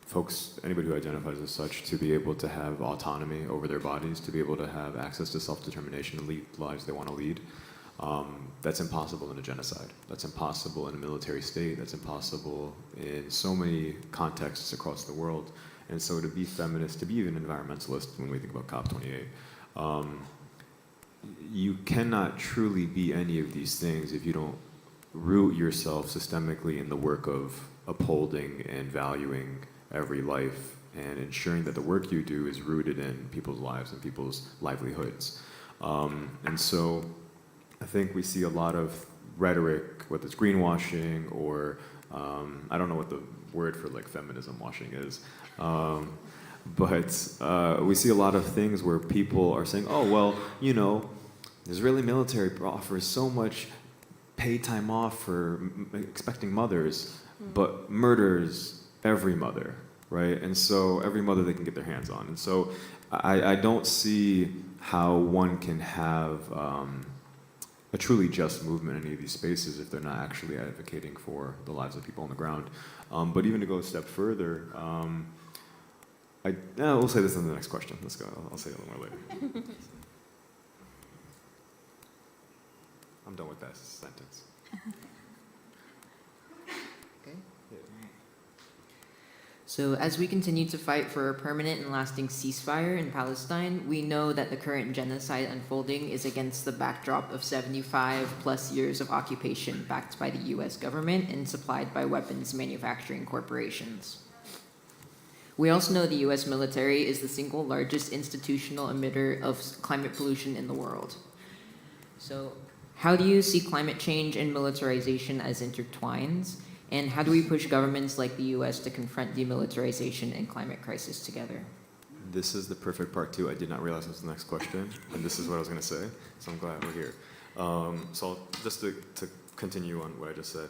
S3: folks, anybody who identifies as such, to be able to have autonomy over their bodies, to be able to have access to self-determination and lead lives they want to lead. That's impossible in a genocide. That's impossible in a military state. That's impossible in so many contexts across the world. And so to be feminist, to be even environmentalist, when we think about COP28, you cannot truly be any of these things if you don't root yourself systemically in the work of upholding and valuing every life and ensuring that the work you do is rooted in people's lives and people's livelihoods. And so I think we see a lot of rhetoric, whether it's greenwashing or I don't know what the word for like feminism washing is. But we see a lot of things where people are saying, oh, well, you know, the Israeli military offers so much paid time off for expecting mothers, but murders every mother, right? And so every mother they can get their hands on. And so I don't see how one can have a truly just movement in any of these spaces if they're not actually advocating for the lives of people on the ground. But even to go a step further, we'll say this in the next question. Let's go. I'll say it a little more later. I'm done with that sentence.
S1: Okay. So as we continue to fight for a permanent and lasting ceasefire in Palestine, we know that the current genocide unfolding is against the backdrop of 75 plus years of occupation backed by the US government and supplied by weapons manufacturing corporations. We also know the US military is the single largest institutional emitter of climate pollution in the world. So how do you see climate change and militarization as intertwined? And how do we push governments like the US to confront demilitarization and climate crisis together?
S3: This is the perfect part too. I did not realize this was the next question, and this is what I was going to say, so I'm glad we're here. So just to continue on what I just said,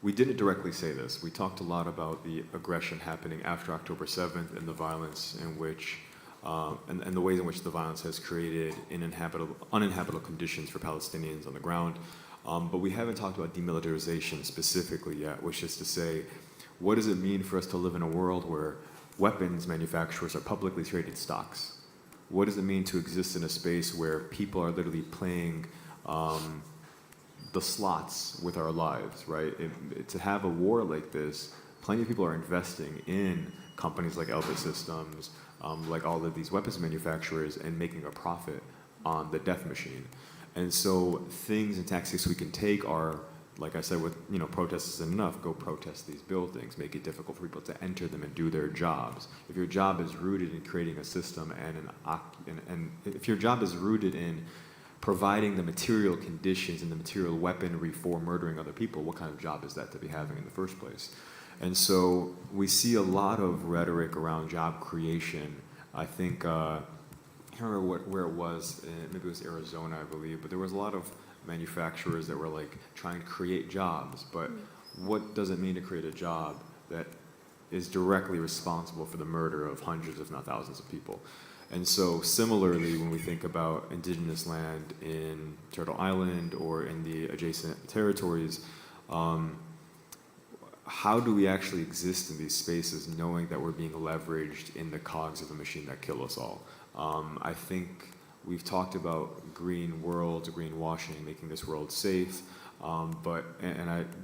S3: we didn't directly say this. We talked a lot about the aggression happening after October 7th and the violence in which, and the ways in which the violence has created uninhabitable conditions for Palestinians on the ground. But we haven't talked about demilitarization specifically yet, which is to say, what does it mean for us to live in a world where weapons manufacturers are publicly traded stocks, What does it mean to exist in a space where people are literally playing the slots with our lives, right? To have a war like this, plenty of people are investing in companies like Elbit Systems, like all of these weapons manufacturers, and making a profit on the death machine. And so things and tactics we can take are, like I said, with protests isn't enough. Go protest these buildings, make it difficult for people to enter them and do their jobs. If your job is rooted in creating a system and if your job is rooted in providing the material conditions and the material weaponry for murdering other people, what kind of job is that to be having in the first place? And so we see a lot of rhetoric around job creation. I think, I can't remember where it was, maybe it was Arizona, I believe, but there was a lot of manufacturers that were like trying to create jobs, but what does it mean to create a job that is directly responsible for the murder of hundreds, if not thousands of people? And so similarly, when we think about indigenous land in Turtle Island or in the adjacent territories, how do we actually exist in these spaces knowing that we're being leveraged in the cogs of the machine that kill us all? I think we've talked about green worlds, greenwashing, making this world safe,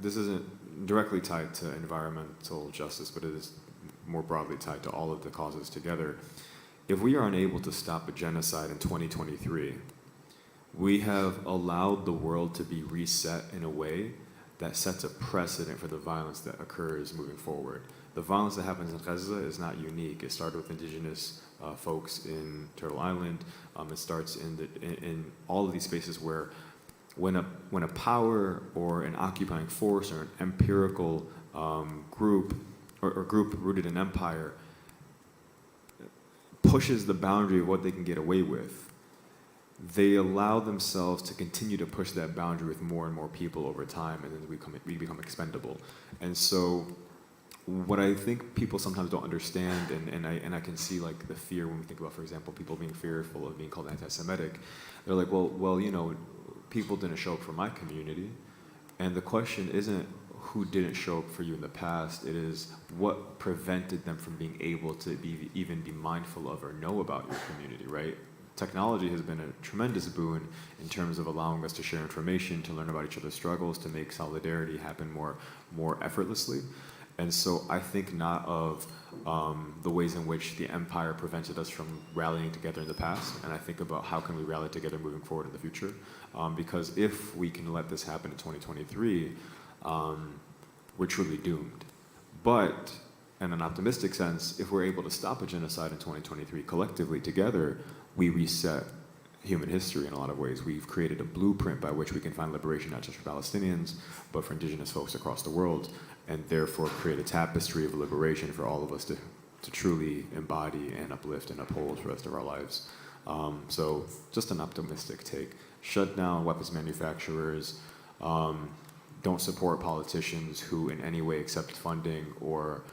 S3: this isn't directly tied to environmental justice, but it is more broadly tied to all of the causes together. If we are unable to stop a genocide in 2023, we have allowed the world to be reset in a way that sets a precedent for the violence that occurs moving forward. The violence that happens in Gaza is not unique. It started with indigenous folks in Turtle Island. It starts in all of these spaces where when a power or an occupying force or an empirical group or group rooted in empire pushes the boundary of what they can get away with, they allow themselves to continue to push that boundary with more and more people over time, and then we become expendable. And so what I think people sometimes don't understand, and I can see like the fear when we think about, for example, people being fearful of being called anti-Semitic. They're like, well, people didn't show up for my community. And the question isn't who didn't show up for you in the past, it is what prevented them from being able to even be mindful of or know about your community, right? Technology has been a tremendous boon in terms of allowing us to share information, to learn about each other's struggles, to make solidarity happen more effortlessly. And so I think not of the ways in which the empire prevented us from rallying together in the past, and I think about how can we rally together moving forward in the future. Because if we can let this happen in 2023, we're truly doomed. But in an optimistic sense, if we're able to stop a genocide in 2023 collectively together, we reset human history in a lot of ways. We've created a blueprint by which we can find liberation not just for Palestinians, but for indigenous folks across the world, and therefore create a tapestry of liberation for all of us to truly embody and uplift and uphold for the rest of our lives. So just an optimistic take. Shut down weapons manufacturers, don't support politicians who in any way accept funding or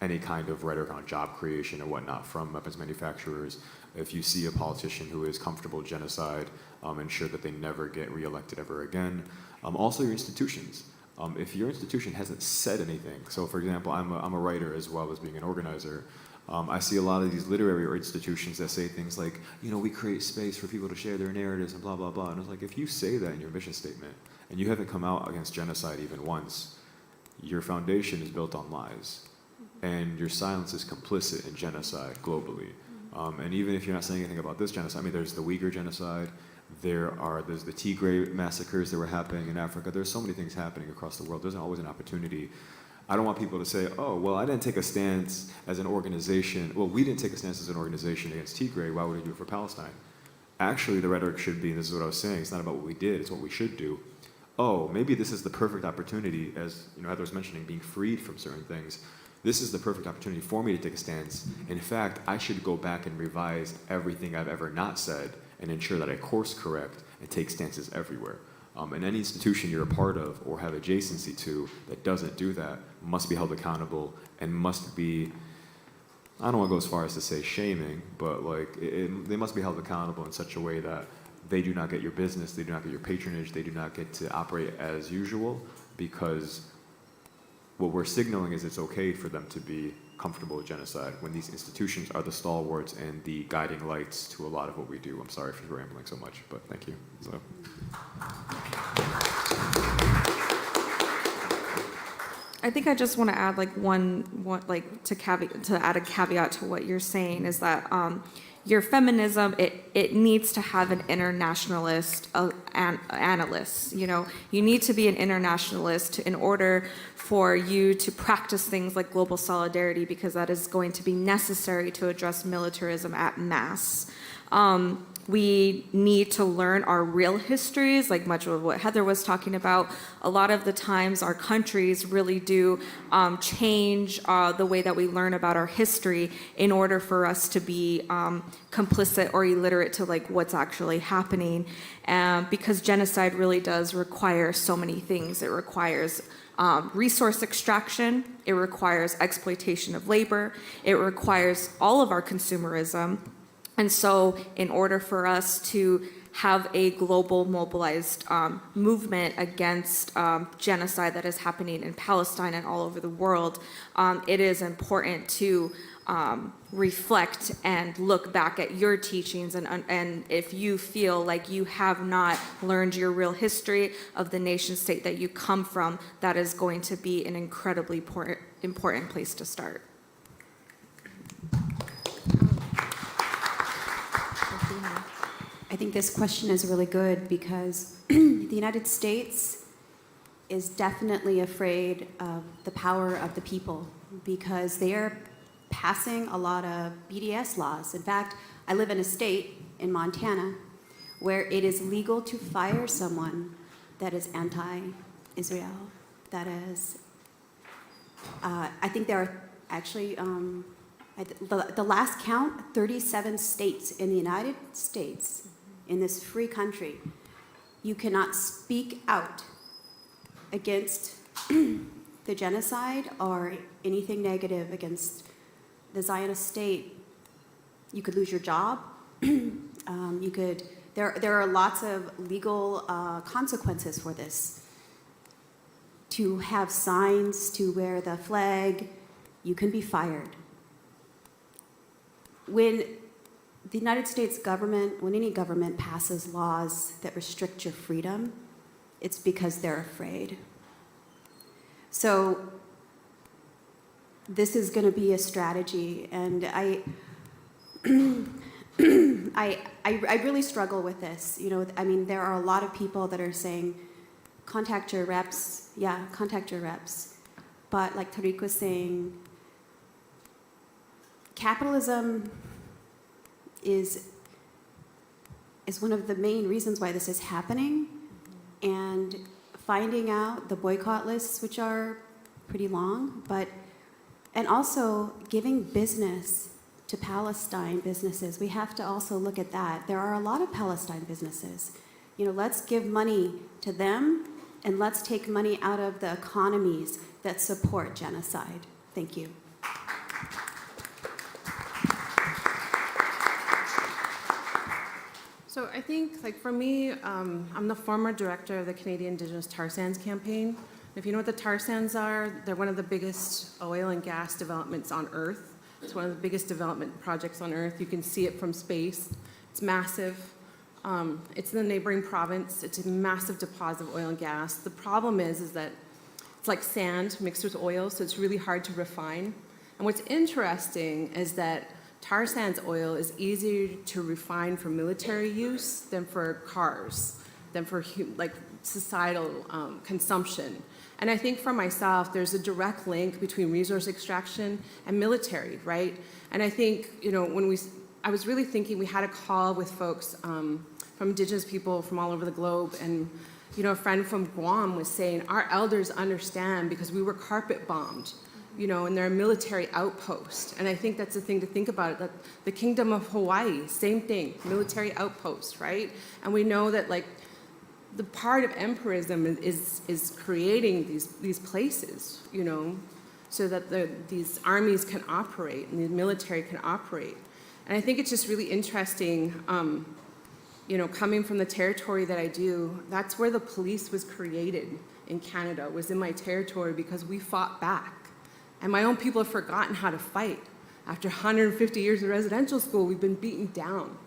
S3: any kind of rhetoric on job creation or whatnot from weapons manufacturers. If you see a politician who is comfortable with genocide, ensure that they never get reelected ever again. Also your institutions. If your institution hasn't said anything, so for example, I'm a writer as well as being an organizer, I see a lot of these literary institutions that say things like, we create space for people to share their narratives and blah, blah, blah. And it's like, if you say that in your mission statement and you haven't come out against genocide even once, your foundation is built on lies. And your silence is complicit in genocide globally. And even if you're not saying anything about this genocide, there's the Uyghur genocide, there's the Tigray massacres that were happening in Africa. There's so many things happening across the world. There's always an opportunity. I don't want people to say, oh, well, I didn't take a stance as an organization. Well, we didn't take a stance as an organization against Tigray. Why would we do it for Palestine? Actually, the rhetoric should be, and this is what I was saying, it's not about what we did, it's what we should do. Oh, maybe this is the perfect opportunity, as Heather was mentioning, being freed from certain things. This is the perfect opportunity for me to take a stance. In fact, I should go back and revise everything I've ever not said and ensure that I course correct and take stances everywhere. And any institution you're a part of or have adjacency to that doesn't do that must be held accountable and must be, I don't want to go as far as to say shaming, but they must be held accountable in such a way that they do not get your business, they do not get your patronage, they do not get to operate as usual, because what we're signaling is it's okay for them to be comfortable with genocide when these institutions are the stalwarts and the guiding lights to a lot of what we do. I'm sorry for rambling so much, but thank you. So.
S4: I think I just want to add like to add a caveat to what you're saying is that your feminism, it needs to have an internationalist analyst. You know, you need to be an internationalist in order for you to practice things like global solidarity, because that is going to be necessary to address militarism at mass. We need to learn our real histories, like much of what Heather was talking about. A lot of the times our countries really do change the way that we learn about our history in order for us to be complicit or illiterate to like what's actually happening. Because genocide really does require so many things. It requires resource extraction, it requires exploitation of labor, it requires all of our consumerism. And so in order for us to have a global mobilized movement against genocide that is happening in Palestine and all over the world, it is important to reflect and look back at your teachings, and if you feel like you have not learned your real history of the nation state that you come from, that is going to be an incredibly important place to start.
S5: I think this question is really good because the United States is definitely afraid of the power of the people because they are passing a lot of BDS laws. In fact, I live in a state in Montana where it is legal to fire someone that is anti-Israel. That is, I think there are actually, the last count, 37 states in the United States, in this free country, you cannot speak out against the genocide or anything negative against the Zionist state. You could lose your job. There are lots of legal consequences for this. To have signs, to wear the flag, you can be fired. When the United States government, when any government passes laws that restrict your freedom, it's because they're afraid. So this is going to be a strategy, and I really struggle with this. You know, I mean, there are a lot of people that are saying, contact your reps. Yeah, contact your reps. But like Tariq was saying, capitalism is one of the main reasons why this is happening, and finding out the boycott lists, which are pretty long, and also giving business to Palestine businesses. We have to also look at that. There are a lot of Palestine businesses. You know, let's give money to them, and let's take money out of the economies that support genocide. Thank you.
S6: So I think, like for me, I'm the former director of the Canadian Indigenous tar sands campaign. If you know what the tar sands are, they're one of the biggest oil and gas developments on Earth. It's one of the biggest development projects on Earth. You can see it from space. It's massive. It's in the neighboring province. It's a massive deposit of oil and gas. The problem is that it's like sand mixed with oil, so it's really hard to refine. And what's interesting is that tar sands oil is easier to refine for military use than for cars, than for like societal consumption. And I think for myself, there's a direct link between resource extraction and military, right? And I think, you know, I was really thinking, we had a call with folks from Indigenous people from all over the globe, and you know, a friend from Guam was saying, our elders understand because we were carpet bombed, you know, and they're a military outpost. And I think that's the thing to think about, that the Kingdom of Hawaii, same thing, military outpost, right? And we know that like the part of empirism is creating these places, you know, so that these armies can operate and the military can operate. And I think it's just really interesting, you know, coming from the territory that I do, that's where the police was created in Canada was in my territory because we fought back. And my own people have forgotten how to fight. After 150 years of residential school, we've been beaten down.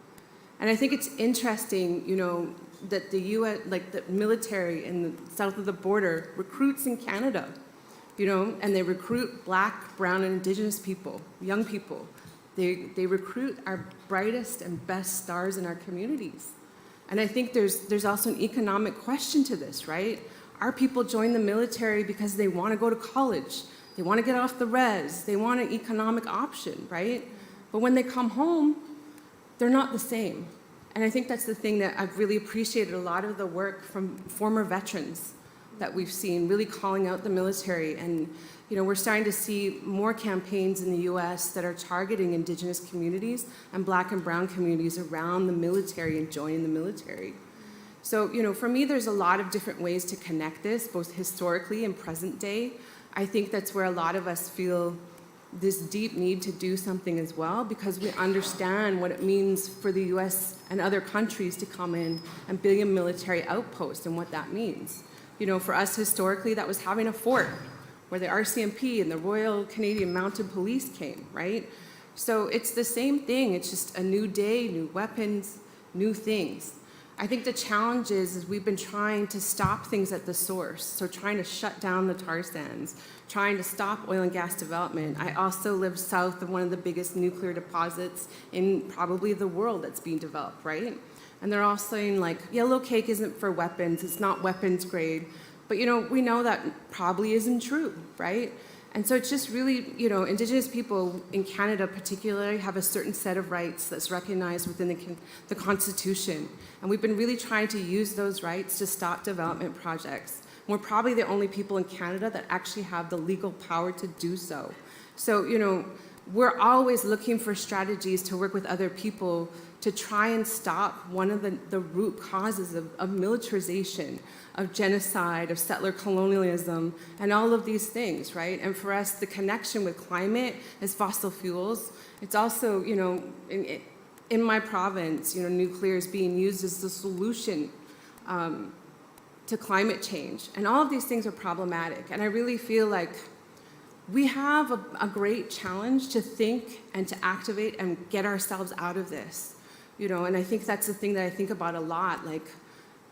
S6: And I think it's interesting, you know, that the US, like the military in the south of the border recruits in Canada, you know, and they recruit Black, Brown, and Indigenous people, young people. They recruit our brightest and best stars in our communities. And I think there's also an economic question to this, right? Our people join the military because they want to go to college. They want to get off the res. They want an economic option, right? But when they come home, they're not the same. And I think that's the thing that I've really appreciated a lot of the work from former veterans that we've seen, really calling out the military. And you know, we're starting to see more campaigns in the US that are targeting Indigenous communities and Black and Brown communities around the military and joining the military. So, you know, for me, there's a lot of different ways to connect this, both historically and present day. I think that's where a lot of us feel this deep need to do something as well, because we understand what it means for the US and other countries to come in and build a military outpost and what that means. You know, for us historically, that was having a fort where the RCMP and the Royal Canadian Mounted Police came, right? So it's the same thing. It's just a new day, new weapons, new things. I think the challenge is we've been trying to stop things at the source. So trying to shut down the tar sands, trying to stop oil and gas development. I also live south of one of the biggest nuclear deposits in probably the world that's being developed, right? And they're all saying like, yellow cake isn't for weapons, it's not weapons grade. But you know, we know that probably isn't true, right? And so it's just really, you know, Indigenous people in Canada particularly have a certain set of rights that's recognized within the Constitution. And we've been really trying to use those rights to stop development projects. We're probably the only people in Canada that actually have the legal power to do so. So, you know, we're always looking for strategies to work with other people to try and stop one of the root causes of militarization, of genocide, of settler colonialism, and all of these things, right? And for us, the connection with climate is fossil fuels. It's also, you know, in my province, you know, nuclear is being used as the solution to climate change. And all of these things are problematic. And I really feel like we have a great challenge to think and to activate and get ourselves out of this, you know, and I think that's the thing that I think about a lot. Like,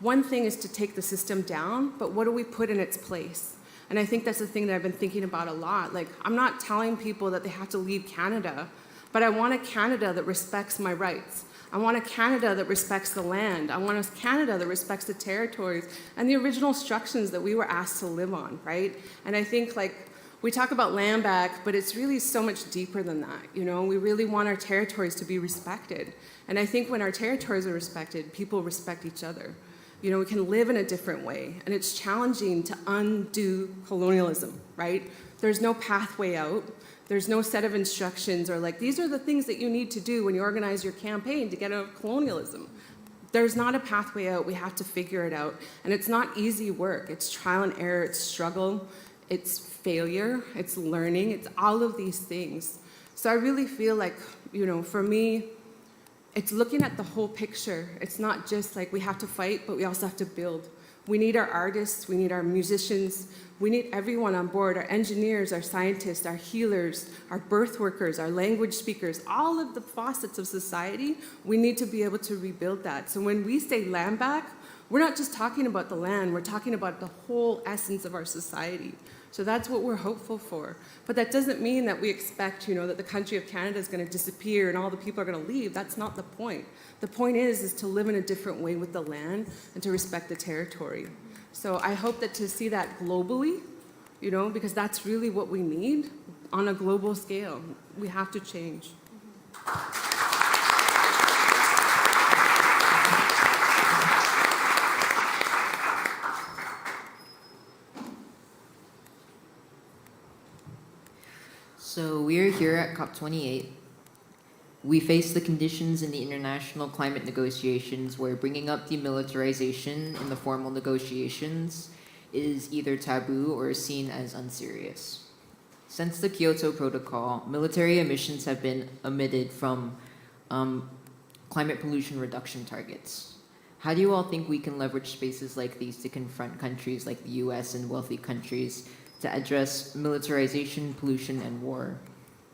S6: one thing is to take the system down, but what do we put in its place? And I think that's the thing that I've been thinking about a lot. Like, I'm not telling people that they have to leave Canada, but I want a Canada that respects my rights. I want a Canada that respects the land. I want a Canada that respects the territories and the original instructions that we were asked to live on, right? And I think, like, we talk about land back, but it's really so much deeper than that, you know? We really want our territories to be respected. And I think when our territories are respected, people respect each other. You know, we can live in a different way, and it's challenging to undo colonialism, right? There's no pathway out. There's no set of instructions or like, these are the things that you need to do when you organize your campaign to get out of colonialism. There's not a pathway out. We have to figure it out. And it's not easy work. It's trial and error. It's struggle. It's failure. It's learning. It's all of these things. So I really feel like, you know, for me, it's looking at the whole picture. It's not just like we have to fight, but we also have to build. We need our artists, we need our musicians, we need everyone on board, our engineers, our scientists, our healers, our birth workers, our language speakers, all of the facets of society, we need to be able to rebuild that. So when we say land back, we're not just talking about the land, we're talking about the whole essence of our society. So that's what we're hopeful for. But that doesn't mean that we expect, you know, that the country of Canada is going to disappear and all the people are going to leave. That's not the point. The point is to live in a different way with the land and to respect the territory. So I hope that to see that globally, you know, because that's really what we need on a global scale. We have to change.
S1: So we are here at COP28. We face the conditions in the international climate negotiations where bringing up demilitarization in the formal negotiations is either taboo or seen as unserious. Since the Kyoto Protocol, military emissions have been omitted from climate pollution reduction targets. How do you all think we can leverage spaces like these to confront countries like the US and wealthy countries to address militarization, pollution, and war?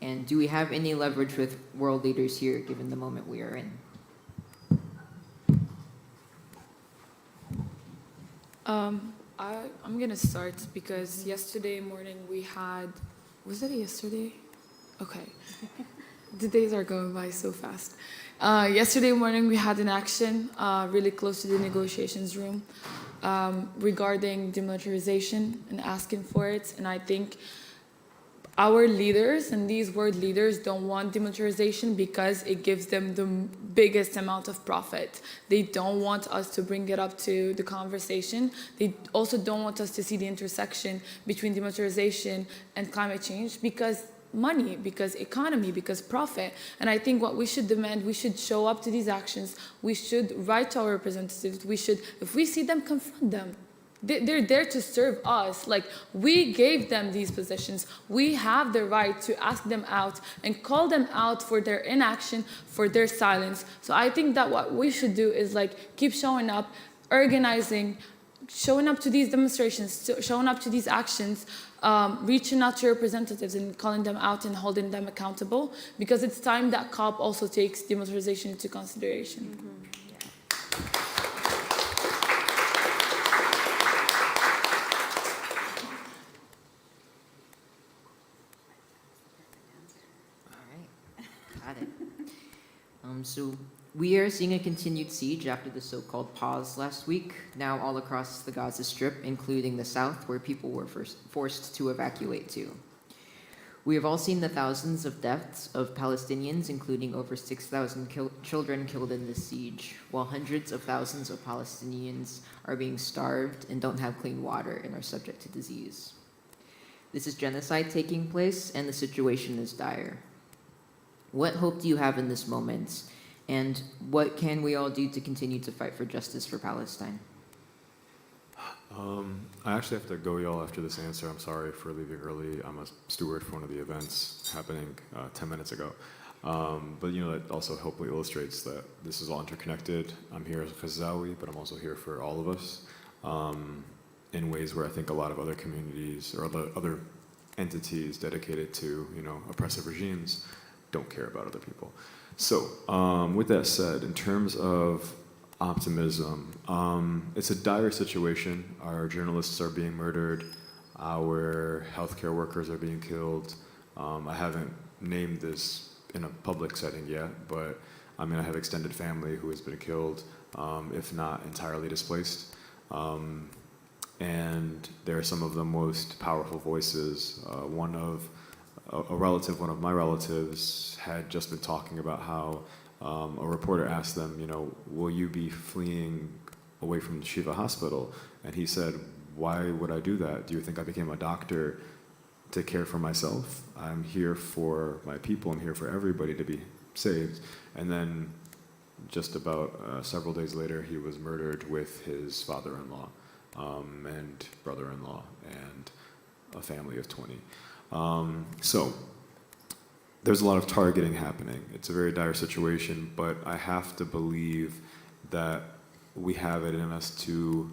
S1: And do we have any leverage with world leaders here, given the moment we are in?
S7: I'm gonna start because yesterday morning we had, was it yesterday? Okay. The days are going by so fast. Yesterday morning we had an action really close to the negotiations room regarding demilitarization and asking for it. And I think our leaders and these world leaders don't want demilitarization because it gives them the biggest amount of profit. They don't want us to bring it up to the conversation. They also don't want us to see the intersection between demilitarization and climate change because money, because economy, because profit. And I think what we should demand, we should show up to these actions. We should write to our representatives. We should, if we see them, confront them. They're there to serve us. Like, we gave them these positions. We have the right to ask them out and call them out for their inaction, for their silence. So I think that what we should do is like keep showing up, organizing, showing up to these demonstrations, showing up to these actions, reaching out to your representatives and calling them out and holding them accountable, because it's time that COP also takes demilitarization into consideration.
S1: Mm-hmm. So we are seeing a continued siege after the so-called pause last week, now all across the Gaza Strip, including the south, where people were forced to evacuate to. We have all seen the thousands of deaths of Palestinians, including over 6,000 children killed in this siege, while hundreds of thousands of Palestinians are being starved and don't have clean water and are subject to disease. This is genocide taking place, and the situation is dire. What hope do you have in this moment? And what can we all do to continue to fight for justice for Palestine?
S3: I actually have to go, y'all, after this answer. I'm sorry for leaving early. I'm a steward for one of the events happening 10 minutes ago. But, you know, that also hopefully illustrates that this is all interconnected. I'm here as a Gazawi, but I'm also here for all of us in ways where I think a lot of other communities or other entities dedicated to, you know, oppressive regimes don't care about other people. So with that said, in terms of optimism, it's a dire situation. Our journalists are being murdered. Our healthcare workers are being killed. I haven't named this in a public setting yet, but I mean, I have extended family who has been killed, if not entirely displaced. And they're some of the most powerful voices. One of my relatives had just been talking about how a reporter asked them, you know, will you be fleeing away from the Shiva hospital? And he said, why would I do that? Do you think I became a doctor to care for myself? I'm here for my people. I'm here for everybody to be saved. And then just about several days later, he was murdered with his father-in-law and brother-in-law and a family of 20. So there's a lot of targeting happening. It's a very dire situation, but I have to believe that we have it in us to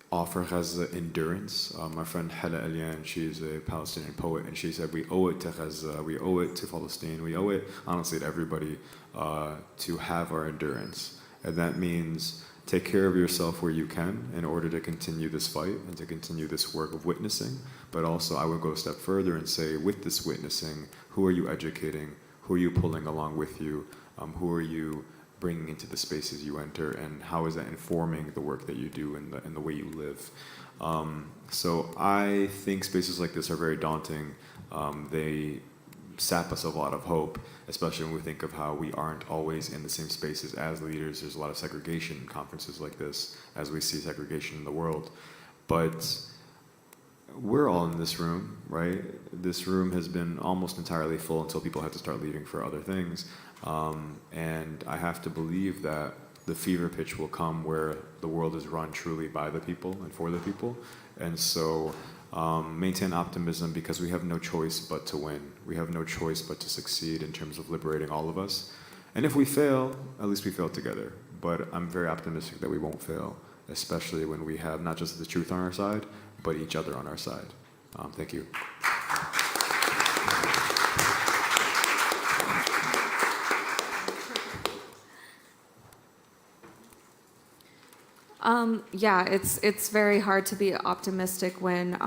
S3: offer Gaza endurance. My friend Hala Alian, she's a Palestinian poet, and she said, we owe it to Gaza, we owe it to Palestine, we owe it, honestly, to everybody to have our endurance. And that means take care of yourself where you can in order to continue this fight and to continue this work of witnessing. But also, I would go a step further and say, with this witnessing, who are you educating? Who are you pulling along with you? Who are you bringing into the spaces you enter? And how is that informing the work that you do and the way you live? So I think spaces like this are very daunting. They sap us a lot of hope, especially when we think of how we aren't always in the same spaces as leaders. There's a lot of segregation in conferences like this, as we see segregation in the world. But we're all in this room, right? This room has been almost entirely full until people had to start leaving for other things. And I have to believe that the fever pitch will come where the world is run truly by the people and for the people. And so maintain optimism, because we have no choice but to win. We have no choice but to succeed in terms of liberating all of us. And if we fail, at least we fail together. but I'm very optimistic that we won't fail, especially when we have not just the truth on our side, but each other on our side. Thank you.
S4: Yeah, it's very hard to be optimistic when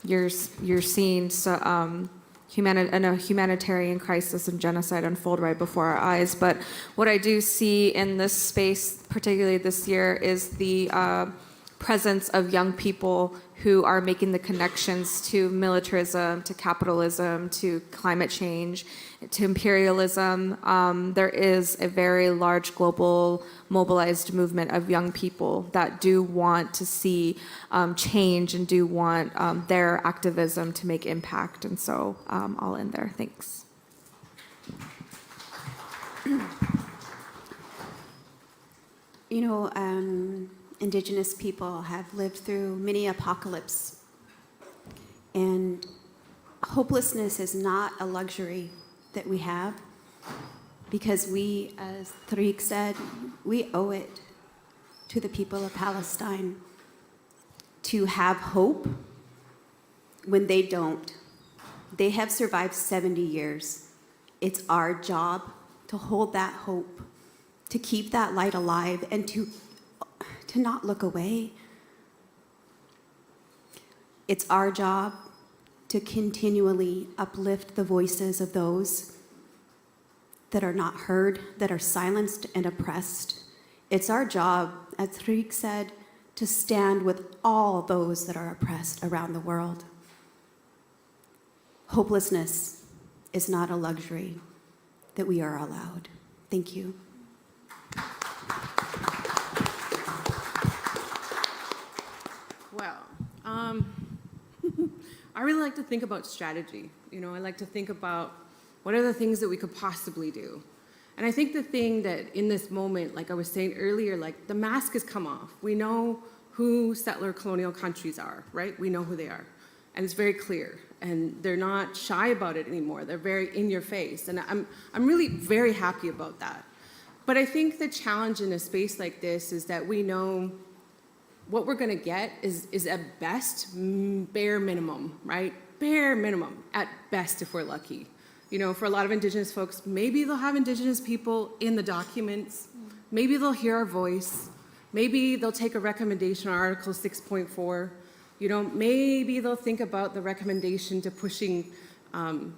S4: you're seeing a humanitarian crisis and genocide unfold right before our eyes. But what I do see in this space, particularly this year, is the presence of young people who are making the connections to militarism, to capitalism, to climate change, to imperialism. There is a very large global mobilized movement of young people that do want to see change and do want their activism to make impact. And so I'll end there. Thanks.
S5: You know, Indigenous people have lived through many apocalypses, and hopelessness is not a luxury that we have, because we, as Tariq said, we owe it to the people of Palestine to have hope when they don't. They have survived 70 years. It's our job to hold that hope, to keep that light alive, and to not look away. It's our job to continually uplift the voices of those that are not heard, that are silenced and oppressed. It's our job, as Tariq said, to stand with all those that are oppressed around the world. Hopelessness is not a luxury that we are allowed. Thank you.
S6: Well, I really like to think about strategy. You know, I like to think about what are the things that we could possibly do. And I think the thing that in this moment, like I was saying earlier, like the mask has come off. We know who settler colonial countries are, right? We know who they are. And it's very clear. And they're not shy about it anymore. They're very in your face. And I'm really very happy about that. But I think the challenge in a space like this is that we know what we're going to get is at best bare minimum, right? Bare minimum at best if we're lucky. You know, for a lot of Indigenous folks, maybe they'll have Indigenous people in the documents. Maybe they'll hear our voice. Maybe they'll take a recommendation on Article 6.4. You know, maybe they'll think about the recommendation to pushing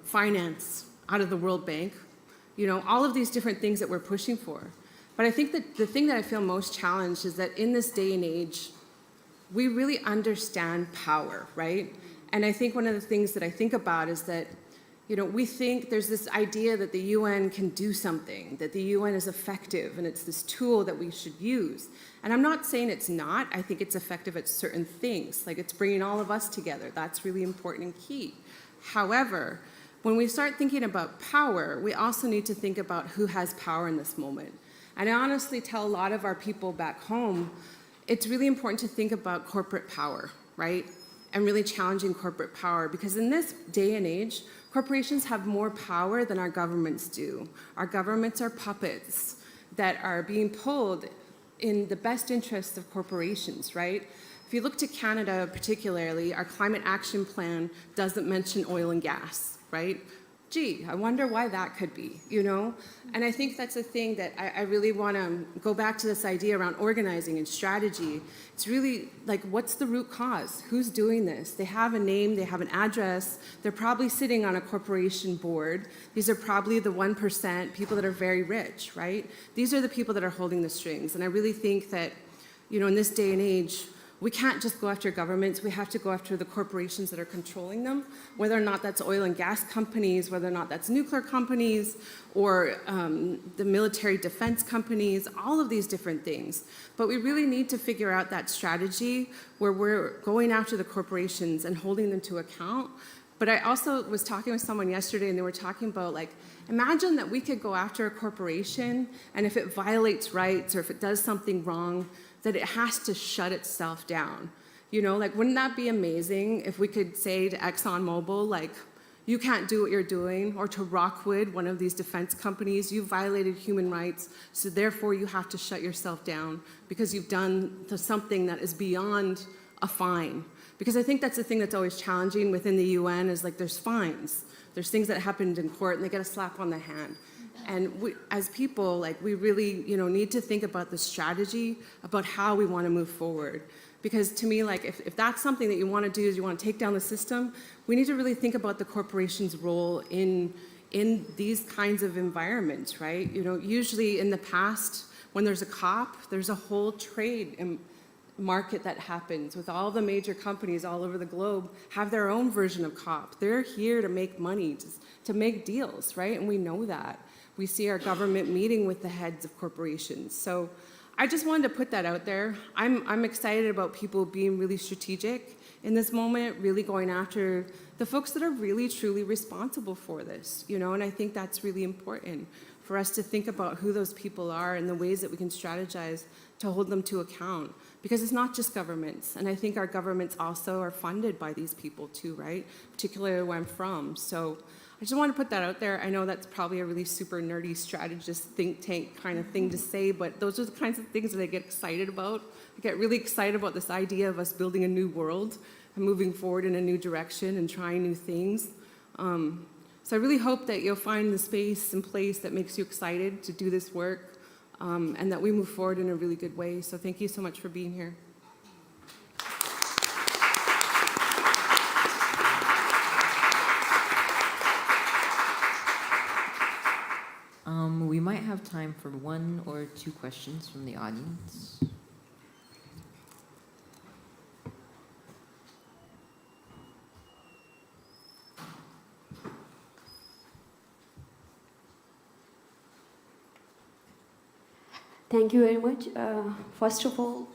S6: finance out of the World Bank. You know, all of these different things that we're pushing for. But I think that the thing that I feel most challenged is that in this day and age, we really understand power, right? And I think one of the things that I think about is that, you know, we think there's this idea that the UN can do something, that the UN is effective, and it's this tool that we should use. And I'm not saying it's not. I think it's effective at certain things, like it's bringing all of us together. That's really important and key. However, when we start thinking about power, we also need to think about who has power in this moment. And I honestly tell a lot of our people back home, it's really important to think about corporate power, right? And really challenging corporate power, because in this day and age, corporations have more power than our governments do. Our governments are puppets that are being pulled in the best interests of corporations, right? If you look to Canada particularly, our climate action plan doesn't mention oil and gas, right? Gee, I wonder why that could be, you know? And I think that's a thing that I really want to go back to this idea around organizing and strategy. It's really like, what's the root cause? Who's doing this? They have a name, they have an address, they're probably sitting on a corporation board. These are probably the 1%, people that are very rich, right? These are the people that are holding the strings. And I really think that, you know, in this day and age, we can't just go after governments, we have to go after the corporations that are controlling them, whether or not that's oil and gas companies, whether or not that's nuclear companies, or the military defense companies, all of these different things. But we really need to figure out that strategy where we're going after the corporations and holding them to account. But I also was talking with someone yesterday and they were talking about, like, imagine that we could go after a corporation and if it violates rights or if it does something wrong, that it has to shut itself down. You know, like, wouldn't that be amazing if we could say to ExxonMobil, like, you can't do what you're doing, or to Rockwood, one of these defense companies, you violated human rights, so therefore you have to shut yourself down because you've done something that is beyond a fine. Because I think that's the thing that's always challenging within the UN is like there's fines. There's things that happened in court and they get a slap on the hand. And we, as people, like we really, need to think about the strategy about how we want to move forward. Because to me, like if that's something that you want to do is you want to take down the system, we need to really think about the corporation's role in these kinds of environments, right? Usually in the past, when there's a COP, there's a whole trade market that happens with all the major companies all over the globe have their own version of COP. They're here to make money, to make deals, right? And we know that. We see our government meeting with the heads of corporations. So I just wanted to put that out there. I'm excited about people being really strategic in this moment, really going after the folks that are really truly responsible for this, and I think that's really important for us to think about who those people are and the ways that we can strategize to hold them to account. Because it's not just governments, and I think our governments also are funded by these people too, right? Particularly where I'm from. So I just want to put that out there. I know that's probably a really super nerdy strategist think tank kind of thing to say, but those are the kinds of things that I get excited about. I get really excited about this idea of us building a new world and moving forward in a new direction and trying new things. So I really hope that you'll find the space and place that makes you excited to do this work. And that we move forward in a really good way. So thank you so much for being here.
S1: We might have time for 1 or 2 questions from the audience.
S8: Thank you very much. First of all,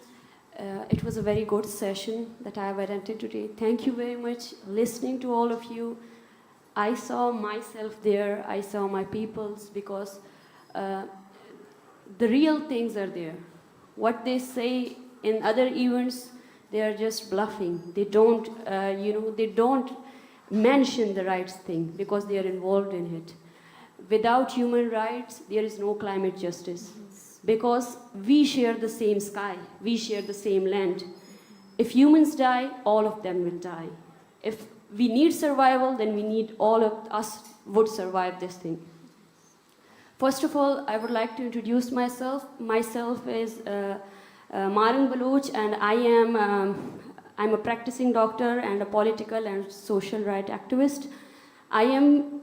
S8: it was a very good session that I have attended today. Thank you very much listening to all of you. I saw myself there. I saw my peoples because the real things are there. What they say in other events, they are just bluffing. They don't, they don't mention the right thing because they are involved in it. Without human rights, there is no climate justice. Because we share the same sky, we share the same land. If humans die, all of them will die. If we need survival, then we need all of us would survive this thing. First of all, I would like to introduce myself. Myself is Marang Baloch, and I'm a practicing doctor and a political and social rights activist. I'm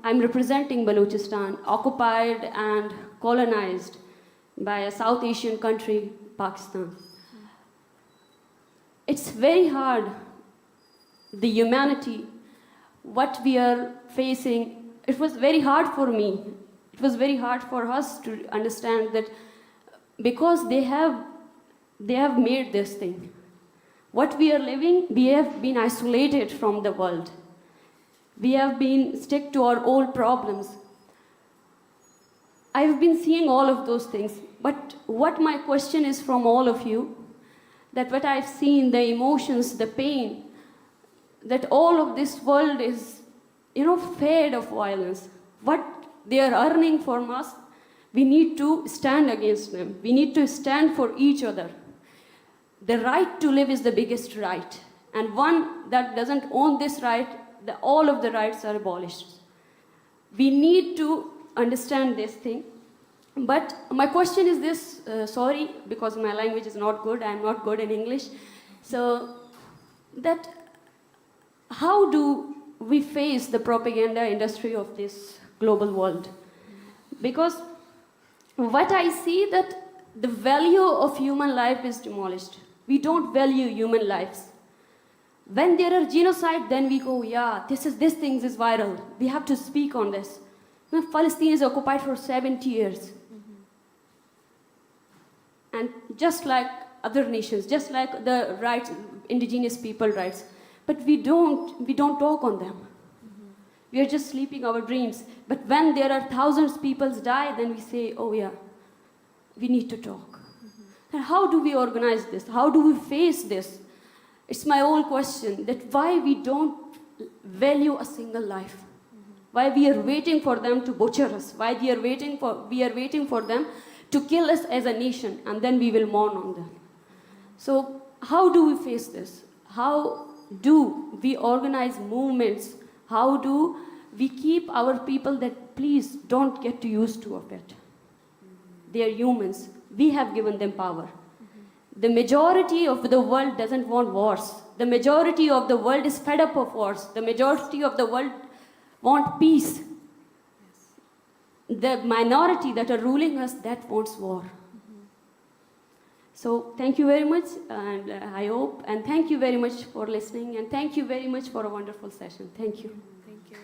S8: representing Balochistan, occupied and colonized by a South Asian country, Pakistan. It's very hard, the humanity, what we are facing. It was very hard for me. It was very hard for us to understand that because they have made this thing. What we are living, we have been isolated from the world. We have been stuck to our old problems. I've been seeing all of those things, but what my question is from all of you, that what I've seen, the emotions, the pain, that all of this world is, fed of violence. What they are earning from us, we need to stand against them. We need to stand for each other. The right to live is the biggest right, and one that doesn't own this right, all of the rights are abolished. We need to understand this thing. But my question is this, sorry, because my language is not good, I'm not good in English. So, that how do we face the propaganda industry of this global world? Because what I see that the value of human life is demolished. We don't value human lives. When there are genocide, then we go, yeah, this thing is viral. We have to speak on this. Palestine is occupied for 70 years. And just like other nations, just like the rights, indigenous people rights, but we don't talk on them. We are just sleeping our dreams. But when there are thousands of people die, then we say, oh yeah, we need to talk. And how do we organize this? How do we face this? It's my old question, that why we don't value a single life. Why we are waiting for them to butcher us? Why we are waiting for them to kill us as a nation, and then we will mourn on them. So how do we face this? How do we organize movements? How do we keep our people that please don't get used to it? They are humans. We have given them power. The majority of the world doesn't want wars. The majority of the world is fed up of wars. The majority of the world want peace. The minority that are ruling us, that wants war. So thank you very much, and I hope, and thank you very much for listening, and thank you very much for a wonderful session. Thank you.
S6: Thank you.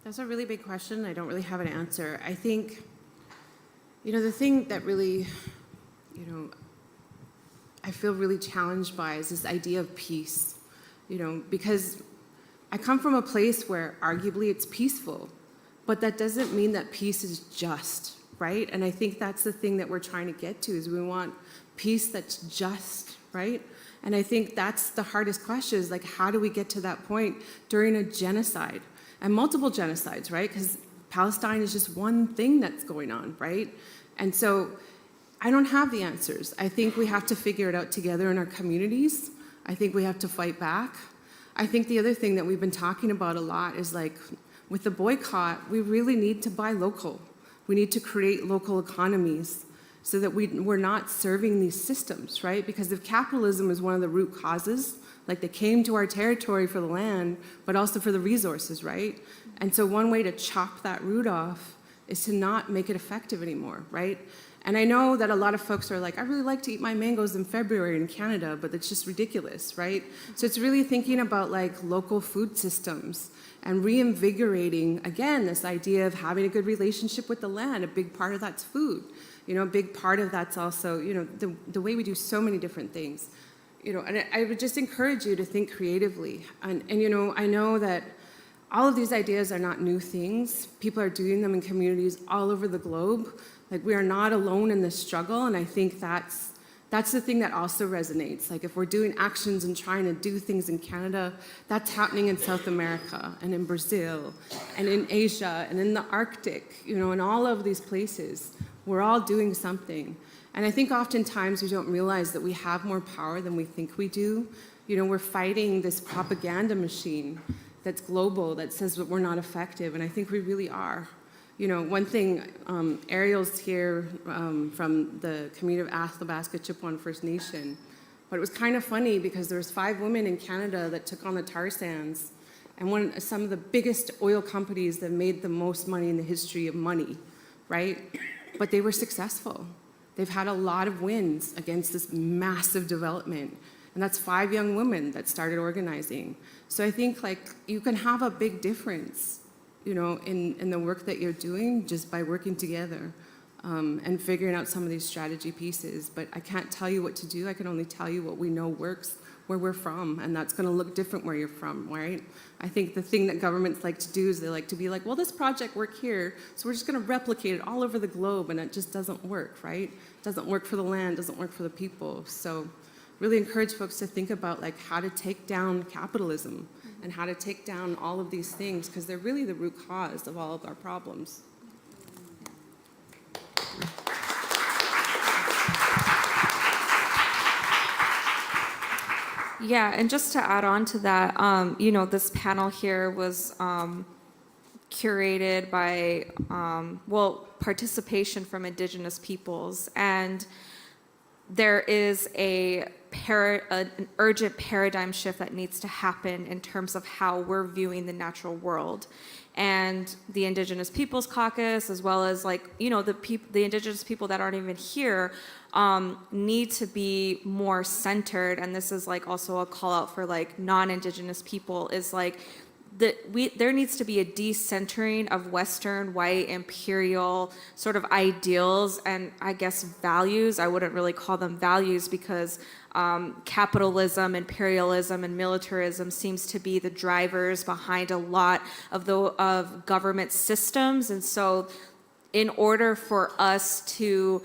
S6: That's a really big question. I don't really have an answer. I think, the thing that really, I feel really challenged by is this idea of peace, because I come from a place where arguably it's peaceful, but that doesn't mean that peace is just, right? And I think that's the thing that we're trying to get to, is we want peace that's just, right? And I think that's the hardest question, is like, how do we get to that point during a genocide? And multiple genocides, right? Because Palestine is just one thing that's going on, right? And so I don't have the answers. I think we have to figure it out together in our communities. I think we have to fight back. I think the other thing that we've been talking about a lot is, like, with the boycott, we really need to buy local. We need to create local economies so that we're not serving these systems, right? Because if capitalism is one of the root causes, like, they came to our territory for the land, but also for the resources, right? And so one way to chop that root off is to not make it effective anymore, right? And I know that a lot of folks are like, I really like to eat my mangoes in February in Canada, but it's just ridiculous, right? So it's really thinking about, like, local food systems and reinvigorating, again, this idea of having a good relationship with the land. A big part of that's food. A big part of that's also, the way we do so many different things. And I would just encourage you to think creatively. And I know that all of these ideas are not new things. People are doing them in communities all over the globe. Like, we are not alone in this struggle, and I think that's the thing that also resonates. Like, if we're doing actions and trying to do things in Canada, that's happening in South America and in Brazil and in Asia and in the Arctic, in all of these places. We're all doing something. And I think oftentimes we don't realize that we have more power than we think we do. We're fighting this propaganda machine that's global, that says that we're not effective, and I think we really are. One thing, Ariel's here from the community of Athabasca Chippewa First Nation, but it was kind of funny because there was 5 women in Canada that took on the tar sands, and some of the biggest oil companies that made the most money in the history of money, right? But they were successful. They've had a lot of wins against this massive development, and that's 5 young women that started organizing. So I think, like, you can have a big difference, in the work that you're doing just by working together and figuring out some of these strategy pieces. But I can't tell you what to do. I can only tell you what we know works where we're from, and that's going to look different where you're from, right? I think the thing that governments like to do is they like to be like, well, this project worked here, so we're just going to replicate it all over the globe, and it just doesn't work, right? It doesn't work for the land, doesn't work for the people. So really encourage folks to think about, like, how to take down capitalism and how to take down all of these things, because they're really the root cause of all of our problems.
S4: Yeah, and just to add on to that, this panel here was curated by, participation from Indigenous peoples, and there is an urgent paradigm shift that needs to happen in terms of how we're viewing the natural world. And the Indigenous Peoples Caucus, as well as, like, the Indigenous people that aren't even here, need to be more centered. And this is, like, also a call out for, like, non-Indigenous people, is like, there needs to be a decentering of Western, white, imperial sort of ideals and, I guess, values. I wouldn't really call them values, because capitalism, imperialism, and militarism seems to be the drivers behind a lot of government systems. And so in order for us to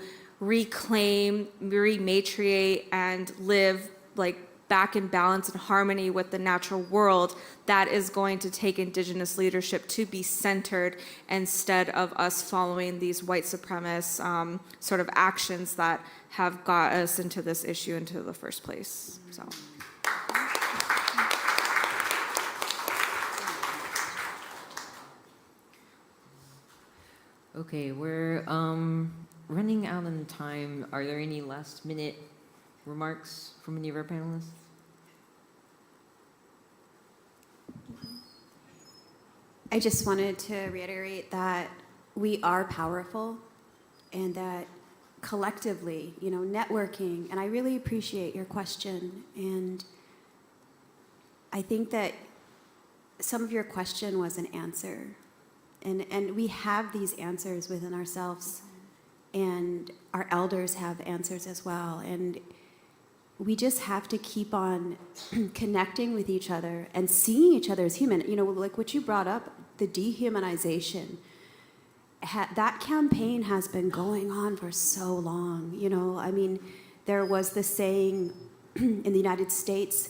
S4: reclaim, rematriate, and live like back in balance and harmony with the natural world, that is going to take Indigenous leadership to be centered instead of us following these white supremacist sort of actions that have got us into this issue into the first place. So.
S1: Okay, we're running out on time. Are there any last minute remarks from any of our panelists?
S5: I just wanted to reiterate that we are powerful and that collectively, networking, and I really appreciate your question, and I think that some of your question was an answer, and we have these answers within ourselves, and our elders have answers as well, and we just have to keep on connecting with each other and seeing each other as human. Like what you brought up, the dehumanization, that campaign has been going on for so long. There was the saying in the United States,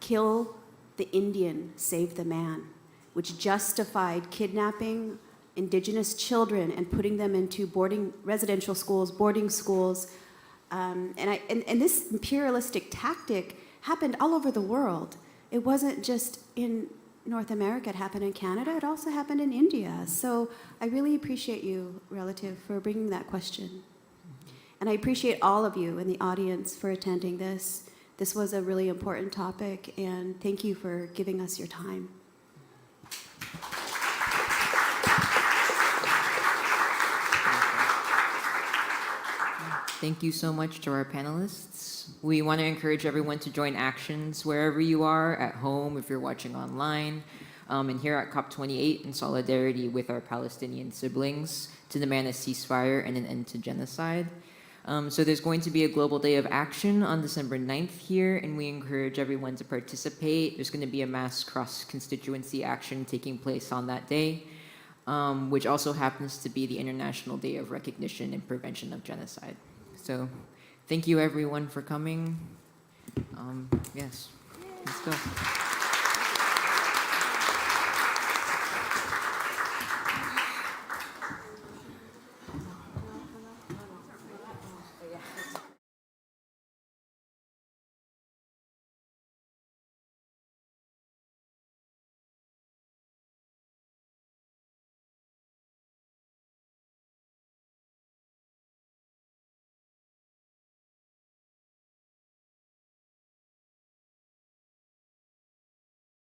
S5: kill the Indian, save the man, which justified kidnapping Indigenous children and putting them into residential schools, boarding schools. And this imperialistic tactic happened all over the world. It wasn't just in North America, it happened in Canada, it also happened in India. So I really appreciate you, Relative, for bringing that question. And I appreciate all of you in the audience for attending this. This was a really important topic, and thank you for giving us your time.
S1: Thank you so much to our panelists. We want to encourage everyone to join actions wherever you are, at home, if you're watching online, and here at COP28 in solidarity with our Palestinian siblings to demand a ceasefire and an end to genocide. So there's going to be a global day of action on December 9th here, and we encourage everyone to participate. There's going to be a mass cross-constituency action taking place on that day, which also happens to be the International Day of Recognition and Prevention of Genocide. So thank you everyone for coming. Yes, let's go.